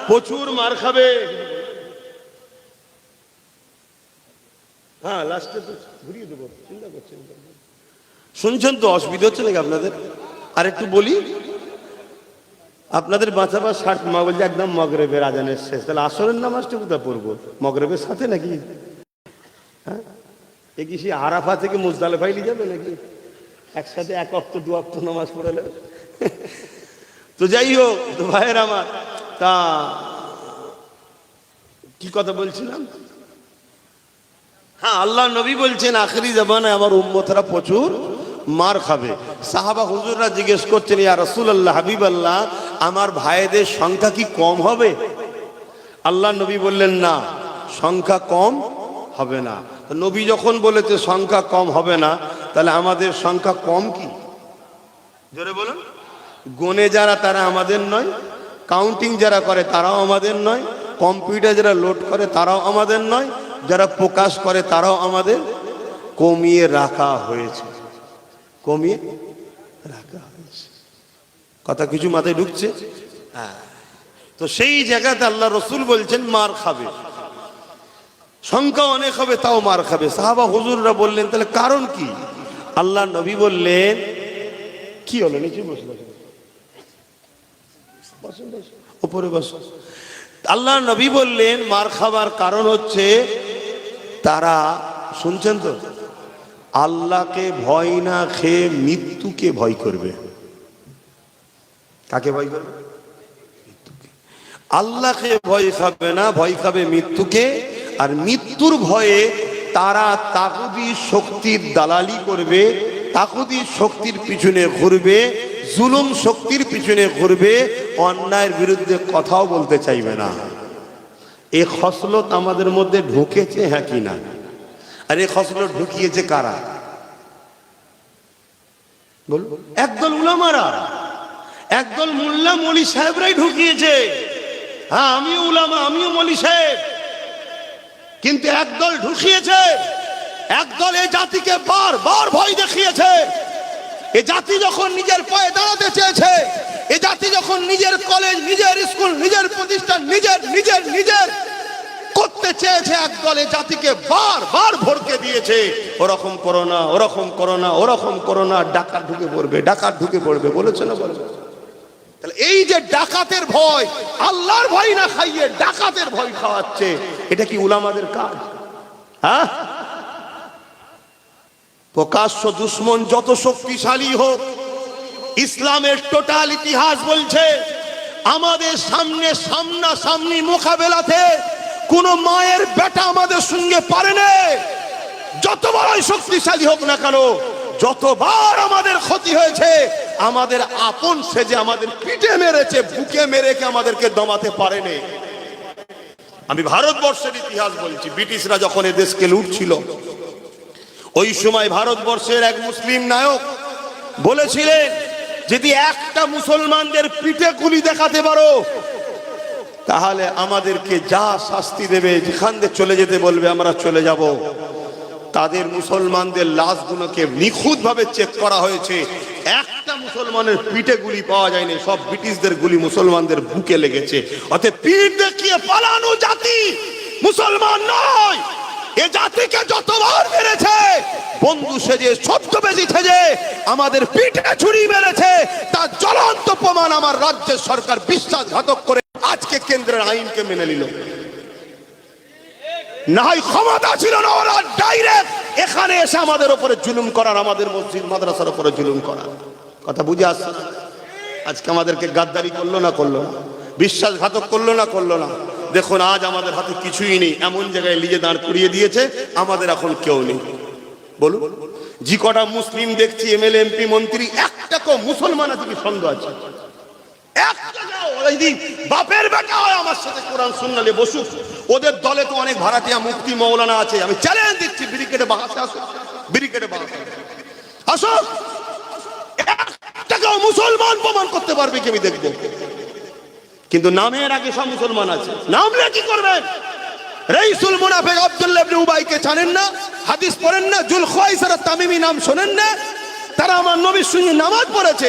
প্রচুর মার খাবে। হ্যাঁ, লাস্টে তো ঘুরিয়ে দেবো, চিন্তা করছেন? শুনছেন তো? অসুবিধা হচ্ছে নাকি আপনাদের? আর একটু বলি, আপনাদের বাঁচাবার ষাট মা বলছে একদম মগরেবের আজানের শেষ, তাহলে আসরের নামাজটা কোথায় পড়বো? মগরেবের সাথে নাকি? হ্যাঁ, এ কি সে আরাফা থেকে মুজদালিফায় নিয়ে যাবে নাকি? একসাথে এক ওয়াক্ত দু ওয়াক্ত নামাজ পড়ে নেবে। তো যাই হোক, তো ভাইয়ের আমার, তা কি কথা বলছিলাম? হ্যাঁ, আল্লাহ নবী বলছেন আখেরি জামানায় আমার উম্মতরা প্রচুর মার খাবে। সাহাবা হুজুররা জিজ্ঞেস করছেন ইয়া রাসূলুল্লাহ, হাবিবাল্লাহ, আমার ভাইদের সংখ্যা কি কম হবে? আল্লাহ নবী বললেন না, সংখ্যা কম হবে না। তো নবী যখন বলেছে সংখ্যা কম হবে না, তাহলে আমাদের সংখ্যা কম কি? জোরে বলুন। গনে যারা তারা আমাদের নয়, কাউন্টিং যারা করে তারাও আমাদের নয়, কম্পিউটার যারা লোড করে তারাও আমাদের নয়, যারা প্রকাশ করে তারাও আমাদের। কমিয়ে রাখা হয়েছে, কমিয়ে রাখা হয়েছে। কথা কিছু মাথায় ঢুকছে? হ্যাঁ। তো সেই জায়গাতে আল্লাহ রসুল বলছেন মার খাবে, সংখ্যা অনেক হবে তাও মার খাবে। সাহাবা হুজুররা বললেন তাহলে কারণ কি? আল্লাহ নবী বললেন, কি হলো নিচে বসলো, উপরে বসো। আল্লাহ নবী বললেন মার খাবার কারণ হচ্ছে তারা, শুনছেন তো, আল্লাহকে ভয় না খেয়ে মৃত্যুকে ভয় করবে। কাকে ভয় করবে? মৃত্যুকে। আল্লাহকে ভয় খাবে না, ভয় খাবে মৃত্যুকে। আর মৃত্যুর ভয়ে তারা তাগুতি শক্তির দালালি করবে, তাগুতি শক্তির পিছনে ঘুরবে, জুলুম শক্তির পিছনে ঘুরবে, অন্যায়ের বিরুদ্ধে কথাও বলতে চাইবে না। এই খসলত আমাদের মধ্যে ঢুকেছে, হ্যাঁ কি না? আর এই খসলত ঢুকিয়েছে কারা? বলুন। একদল উলামারা, একদল মোল্লা মৌলী সাহেবরাই ঢুকিয়েছে। হ্যাঁ, আমিও উলামা, আমিও মৌলী সাহেব, কিন্তু একদল ঢুকিয়েছে। একদল এই জাতিকে বারবার ভয় দেখিয়েছে। এ জাতি যখন নিজের পায়ে দাঁড়াতে চেয়েছে, এ জাতি যখন নিজের কলেজ, নিজের স্কুল, নিজের প্রতিষ্ঠান নিজের নিজের নিজের করতে চেয়েছে, একদল এই জাতিকে বারবার ভরকে দিয়েছে, ওরকম করো না, ওরকম করো না, ওরকম করো না, ডাকাত ঢুকে পড়বে, ডাকাত ঢুকে পড়বে, বলেছে না বলেছে? তাহলে এই যে ডাকাতের ভয়, আল্লাহর ভয় না খাইয়ে ডাকাতের ভয় খাওয়াচ্ছে, এটা কি উলামাদের কাজ? হ্যাঁ, প্রকাশ্য দুশ্মন যত শক্তিশালী হোক, ইসলামের টোটাল ইতিহাস বলছে আমাদের সামনে সামনাসামনি মোকাবেলাতে কোন মায়ের বেটা আমাদের সঙ্গে পারে না। যত বড়ই শক্তিশালী হোক না কেন, যতবার আমাদের ক্ষতি হয়েছে, আমাদের আপন সেজে আমাদের পিঠে মেরেছে, বুকে মেরে আমাদেরকে দমাতে পারেনি। আমি ভারতবর্ষের ইতিহাস বলছি। ব্রিটিশরা যখন এ দেশকে লুটছিল, ওই সময় ভারতবর্ষের এক মুসলিম নায়ক বলেছিলেন, যদি একটা মুসলমানদের পিঠে গুলি দেখাতে পারো, তাহলে আমাদেরকে যা শাস্তি দেবে, যেখান থেকে চলে যেতে বলবে আমরা চলে যাব। তাদের মুসলমানদের লাশগুলোকে নিখুঁত ভাবে চেক করা হয়েছে, একটা মুসলমানের পিঠে গুলি পাওয়া যায়নি, সব ব্রিটিশদের গুলি মুসলমানদের বুকে লেগেছে। অতএব পিঠ দেখিয়ে পালানো জাতি মুসলমান নয়। এ জাতিকে যতবার মেরেছে, বন্ধু সেজে, ছদ্মবেশী সেজে আমাদের পিঠে ছুরি মেরেছে, তার জ্বলন্ত প্রমাণ আমার রাজ্যের সরকার বিশ্বাসঘাতক করে আজকে কেন্দ্রের আইনকে মেনে নিল। না হয় ক্ষমতা ছিল না, ওরা ডাইরেক্ট এখানে এসে আমাদের উপরে জুলুম করার, আমাদের মসজিদ মাদ্রাসার উপরে জুলুম করার। কথা বুঝে আসছে? আজকে আমাদেরকে গাদ্দারি করলো না করলো না, বিশ্বাসঘাতক করলো না করলো না। দেখুন আজ আমাদের হাতে কিছুই নেই, এমন জায়গায় নিজে দাঁড় করিয়ে দিয়েছে, আমাদের এখন কেউ নেই। বলুন, যে কটা মুসলিম দেখছি এমএলএ, এমপি, মন্ত্রী, একটা কেউ মুসলমান আছে কি সন্দেহ আছে? বাপের বেটা হয় আমার সাথে কোরআন সুন্নাহ নিয়ে বসুক। ওদের দলে তো অনেক ভাড়াটিয়া মুফতি মৌলানা আছে, আমি চ্যালেঞ্জ দিচ্ছি, ব্রিকেটে বাহাতে আসো, ব্রিকেটে বাহাতে আসো, একটা কেউ মুসলমান প্রমাণ করতে পারবে কি আমি দেখবো। কিন্তু নামের আগে সব মুসলমান আছে, নাম নিয়ে কি করবেন? রাইসুল মুনাফিক আব্দুল্লাহ ইবনে উবাইকে জানেন না? হাদিস পড়েন না? জুলখাইসার তামিমি নাম শোনেন না? তারা আমার নবীর সঙ্গে নামাজ পড়েছে,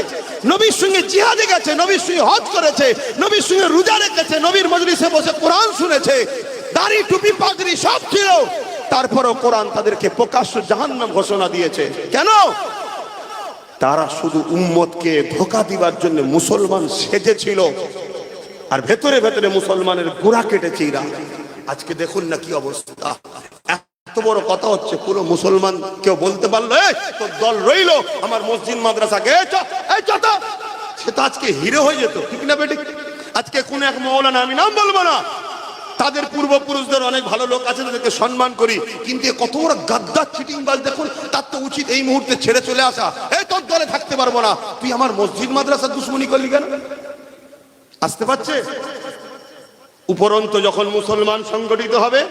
নবীর সঙ্গে জিহাদে গেছে, নবীর সঙ্গে হজ করেছে, নবীর সঙ্গে রোজা রেখেছে, নবীর মজলিসে বসে কোরআন শুনেছে, দাড়ি টুপি পাগড়ি সব ছিল, তারপরও কোরআন তাদেরকে প্রকাশ্য জাহান্নাম ঘোষণা দিয়েছে। কেন? তারা শুধু উম্মতকে ধোঁকা দিবার জন্য মুসলমান সেজেছিল, আর ভেতরে ভেতরে মুসলমানের গোড়া কেটেছে এরা। আজকে দেখুন না কি অবস্থা। এত বড় কথা হচ্ছে, পুরো মুসলমান কেউ বলতে পারলো তোর দল রইলো আমার মসজিদ মাদ্রাসাকে, সে তো আজকে হিরো হয়ে যেত, ঠিক না বেটি? আজকে কোন এক মৌলানা, আমি নাম বলবো না, তাদের পূর্বপুরুষদের অনেক ভালো লোক আছে, তাদেরকে সম্মান করি, কিন্তু কত বড় গাদ্দার চিটিংবাজ দেখুন। তার তো উচিত এই মুহূর্তে ছেড়ে চলে আসা, তোর দলে থাকতে পারবো না, তুই আমার মসজিদ মাদ্রাসা দুশ্মনী করলি কেন? আসতে পারছে? উপরন্ত যখন মুসলমান সংগঠিত হবে,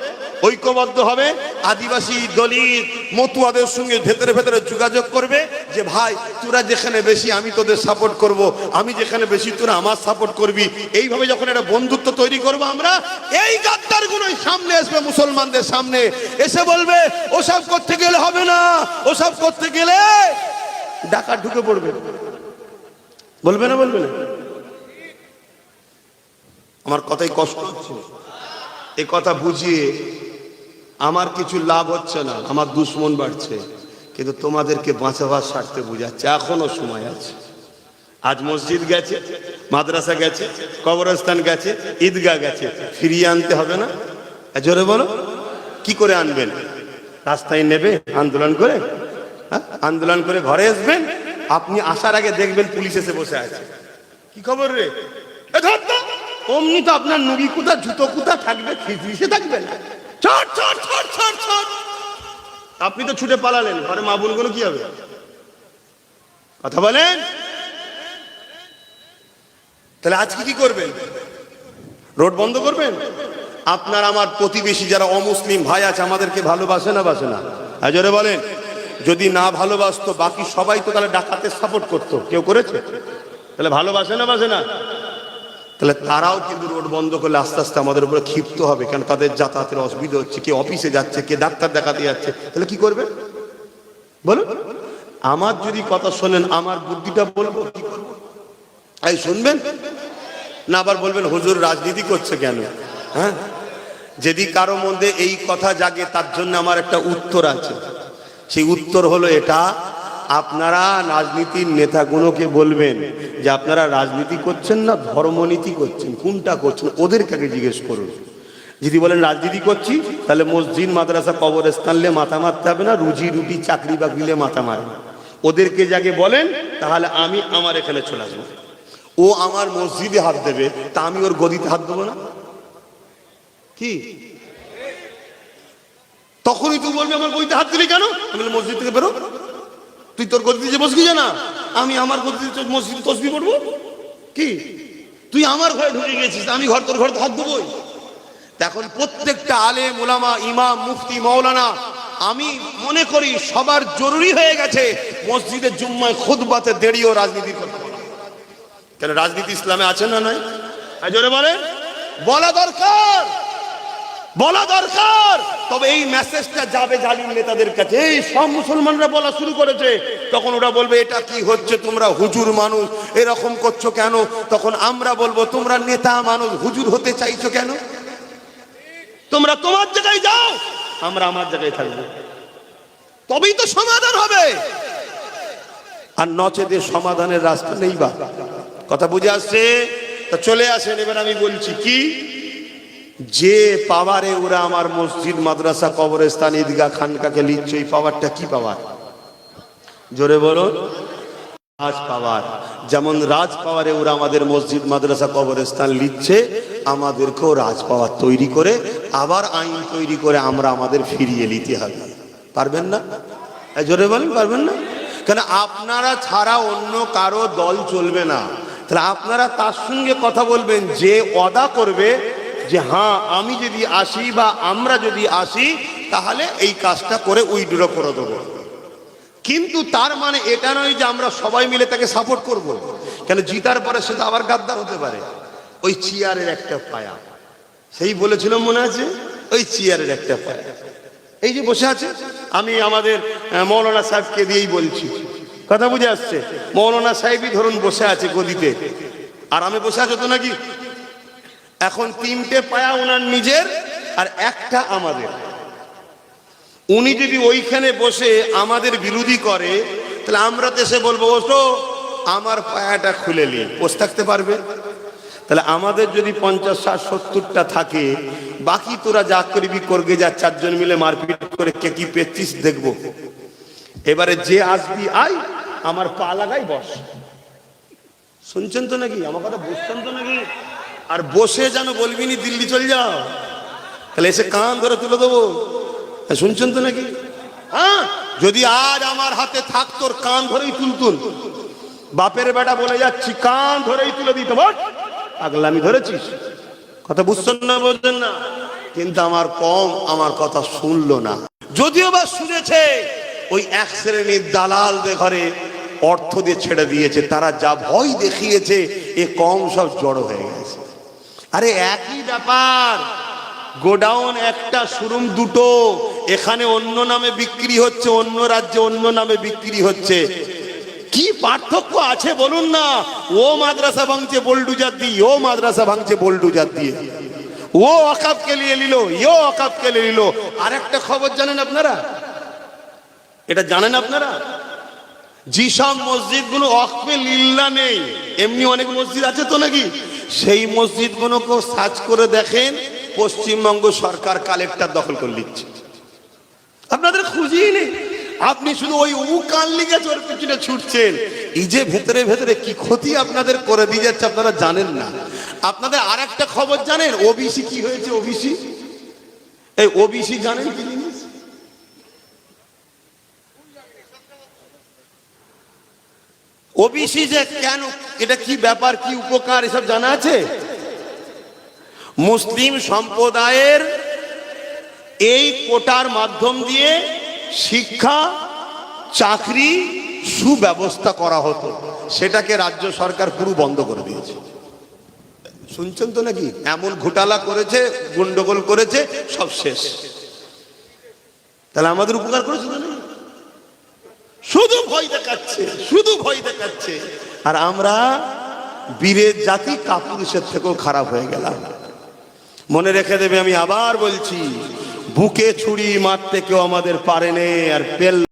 ঐক্যবদ্ধ হবে, আদিবাসী, দলিত, মতুয়াদের সঙ্গে ভেতরে ভেতরে যোগাযোগ করবে যে ভাই তোরা যেখানে বেশি আমি তোদের সাপোর্ট করব, আমি যেখানে বেশি তোরা আমার সাপোর্ট করবি, এইভাবে যখন একটা বন্ধুত্ব তৈরি করব আমরা, এই গাদ্দারগুলোই সামনে আসবে, মুসলমানদের সামনে এসে বলবে ওসব করতে গেলে হবে না, ওসব করতে গেলে ডাকাত ঢুকে পড়বে। বলবে না বলবে না? আমার কথাই কষ্ট হচ্ছে, এই কথা বুঝিয়ে আমার কিছু লাভ হচ্ছে না, আমার দুশ্মন বাড়ছে, কিন্তু তোমাদেরকে বাঁচাবার স্বার্থে বুঝাচ্ছে এখনো সময় আছে। আজ মসজিদ গেছে, মাদ্রাসা গেছে, কবরস্থান গেছে, ঈদগাহ গেছে, ফিরিয়ে আনতে হবে না? জোরে বলো, কি করে আনবেন? রাস্তায় নেবে আন্দোলন করে? আন্দোলন করে ঘরে আসবেন, আপনি আসার আগে দেখবেন পুলিশ এসে বসে আছে, কি খবর রে, অমনি তো আপনার নুগি কুতা জুতো কুতা থাকবে, ফিসে থাকবে না, আপনি তো ছুটে পালালেন, ঘরে মা বোনগুলো কি হবে? কথা বলেন। তাহলে আজকে কি করবেন? রোড বন্ধ করবেন? আপনার আমার প্রতিবেশী যারা অমুসলিম ভাই আছে, আমাদেরকে ভালোবাসে না বাসে না? জোরে বলেন। যদি না ভালোবাসতো বাকি সবাই তো তাহলে ডাকাতের সাপোর্ট করতো, কেউ করেছে? তাহলে ভালোবাসে না বাসে না? তাহলে তারাও কিন্তু রোড বন্ধ করলে আস্তে আস্তে আমাদের উপরে ক্ষিপ্ত হবে, কারণ তাদের যাতায়াতের অসুবিধা হচ্ছে, কে অফিসে যাচ্ছে, কে ডাক্তার দেখাতে যাচ্ছে, তাহলে কি করবে বলুন? আমার যদি কথা শোনেন, আমার বুদ্ধিটা বলবো, কি করবো? এই শুনবেন না, আবার বলবেন হুজুর রাজনীতি করছে কেন? হ্যাঁ, যদি কারো মধ্যে এই কথা জাগে, তার জন্য আমার একটা উত্তর আছে। সেই উত্তর হলো এটা, আপনারা রাজনীতির নেতাগুলোকে বলবেন যে আপনারা রাজনীতি করছেন না ধর্মনীতি করছেন, কোনটা করছেন ওদেরকে আগে জিজ্ঞেস করুন। যদি বলেন রাজনীতি করছি, তাহলে মসজিদ মাদ্রাসা কবরস্থানলে মাথা মারতে হবে না, রুজি রুটি চাকরি বাকরিলে মাথা মারে। ওদেরকে যাকে বলেন, তাহলে আমি আমার এখানে চলে আসবো। ও আমার মসজিদে হাত দেবে, তা আমি ওর গদিতে হাত দেবো না? কি তখনই তুই বলবি আমার গদিতে হাত দিলি কেন? আমি বললাম মসজিদ থেকে বেরো, তুই তোর গদিতে যে বসবি না, আমি আমার গদিতে মসজিদে তসবি পড়বো? কি তুই আমার ঘরে ঢুকে গেছিস, আমি ঘর তোর ঘরে হাত দেবোই? এখন প্রত্যেকটা আলেম ওলামা, ইমাম, মুফতি, মাওলানা, আমি মনে করি সবার জরুরি হয়ে গেছে মসজিদের জুম্মায় খুতবাতে দাঁড়িয়েও রাজনীতির কথা বলা। কেন রাজনীতি ইসলামে আছে না নাই? জোরে বলে, বলা দরকার, বলা দরকার। তবে এই মেসেজটা যাবে জালিম নেতাদের কাছে, এই সব মুসলমানরা বলা শুরু করেছে, তখন ওরা বলবে এটা কি হচ্ছে, তোমরা হুজুর মানুষ এরকম করছো কেন? তখন আমরা বলবো তোমরা নেতা মানুষ হুজুর হতে চাইছো কেন? তোমরা তোমার জায়গায় যাও, আমরা আমার জায়গায় থাকবো, তবেই তো সমাধান হবে। আর নচেতে সমাধানের রাস্তা নেই। বা কথা বুঝে আসছে? তা চলে আসেন, এবার আমি বলছি কি, যে পাওয়ারে ওরা আমার মসজিদ মাদ্রাসা কবরস্থান ঈদগাহ খানকাকে লিখছে, এই পাওয়ারটা কি পাওয়ার? জোরে বলো। রাজ পাওয়ার। যেমন রাজ পাওয়ারে ওরা আমাদের মসজিদ মাদ্রাসা কবরস্থান লিখছে, আমাদেরকেও রাজ পাওয়ার তৈরি করে আবার আইন তৈরি করে আমরা আমাদের ফিরিয়ে নিতে হবে। পারবেন না? জোরে বলেন, পারবেন না? কেন আপনারা ছাড়া অন্য কারো দল চলবে না। তাহলে আপনারা তার সঙ্গে কথা বলবেন যে ওয়াদা করবে যে হ্যাঁ আমি যদি আসি বা আমরা যদি আসি তাহলে এই কাজটা করে উইথড্র করে দেবো। কিন্তু তার মানে এটা নয় যে আমরা সবাই মিলে তাকে সাপোর্ট করব। কেন জিতার পরে সে তো আবার গাদ্দার হতে পারে। ওই চেয়ারের একটা পায়া, সেই বলেছিলাম মনে আছে, ওই চেয়ারের একটা পায়া এই যে বসে আছে, আমি আমাদের মৌলানা সাহেবকে দিয়েই বলছি, কথা বুঝে আসছে? মৌলানা সাহেবই ধরুন বসে আছে গদিতে, আর আমি বসে আছো তো নাকি? এখন তিনটে পায়া ওনার নিজের আর একটা আমাদের। উনি যদি ওইখানে বসে আমাদের বিরোধী করে, তাহলে আমরা তো এসে বলবো ওটো আমার পায়াটা খুলে নিয়ে বসে থাকতে পারবে? তাহলে আমাদের যদি 50, 60, 70টা থাকে, বাকি তোরা যা করবি করবে, যা চারজন মিলে মারপিট করে কে কি পেয়েছিস দেখবো। এবারে যে আসবি আয়, আমার পা লাগাই বস। শুনছেন তো নাকি? আমার কথা বুঝছেন তো নাকি? আর বসে যেন বলবি নি দিল্লি চল যাও, তাহলে এসে কান ধরে তুলে দেবো। শুনছেন তো নাকি? হ্যাঁ, যদি আজ আমার হাতে থাক তোর কান ধরেই তুলতুল। বাপের বেটা বলে যাচ্ছি, কান ধরেই তুলে দিতে বল, পাগলামি ধরেছিস। কথা বুঝছেন না, বলছেন না? কিন্তু আমার কম আমার কথা শুনলো না। যদিও বা শুনেছে, ওই এক শ্রেণীর দালালদের ঘরে অর্থ দিয়ে ছেড়ে দিয়েছে, তারা যা ভয় দেখিয়েছে এ কম সব জড়ো হয়ে গেছে। আরে একই ব্যাপার, গোডাউন একটা, শোরুম দুটো, এখানে অন্য নামে বিক্রি হচ্ছে, অন্য রাজ্যে অন্য নামে বিক্রি হচ্ছে। কি পার্থক্য আছে বলুন না? ও মাদ্রাসা ভাঙছে বোল্ডুজার দিয়ে, ও মাদ্রাসা ভাঙছে বোল্ডুজার দিয়ে। ও ওয়াকফকে নিয়ে নিল, ও ওয়াকফকে নিয়ে নিল। আর একটা খবর জানেন আপনারা? এটা জানেন আপনারা? যেসব মসজিদগুলো ওয়াকফে লিল্লাহ নেই, এমনি অনেক মসজিদ আছে তো নাকি, সেই মসজিদগুলোকে সার্চ করে দেখেন, পশ্চিমবঙ্গ সরকার কালেক্টর দখল করে নিচ্ছে। আপনাদের খুঁজেই নেই, আপনি শুধু ওই উকাল লিগে ওর পিছনে ছুটছেন। এই যে ভেতরে ভেতরে কি ক্ষতি আপনাদের করে দিয়ে যাচ্ছে আপনারা জানেন না। আপনাদের আর একটা খবর জানেন? ওবিসি কি হয়েছে? ওবিসি, এই ওবিসি জানেন কি জিনিস? ওবিসি যে কেন, এটা কি ব্যাপার, কি উপকার, এসব জানা আছে? মুসলিম সম্প্রদায়ের এই কোটার মাধ্যম দিয়ে শিক্ষা, চাকরি, সুব্যবস্থা করা হতো, সেটাকে রাজ্য সরকার পুরো বন্ধ করে দিয়েছে। শুনছেন তো নাকি? এমন ঘোটালা করেছে, গন্ডগোল করেছে, সব শেষ। তাহলে আমাদের উপকার করেছে তো? শুধু ভয় দেখাচ্ছে, শুধু ভয় দেখাচ্ছে। আর আমরা বীরের জাতি কাপুরুষের থেকেও খারাপ হয়ে গেলাম। মনে রেখে দেবে, আমি আবার বলছি, বুকে ছুরি মারতে কেউ আমাদের পারেনি। আর পেল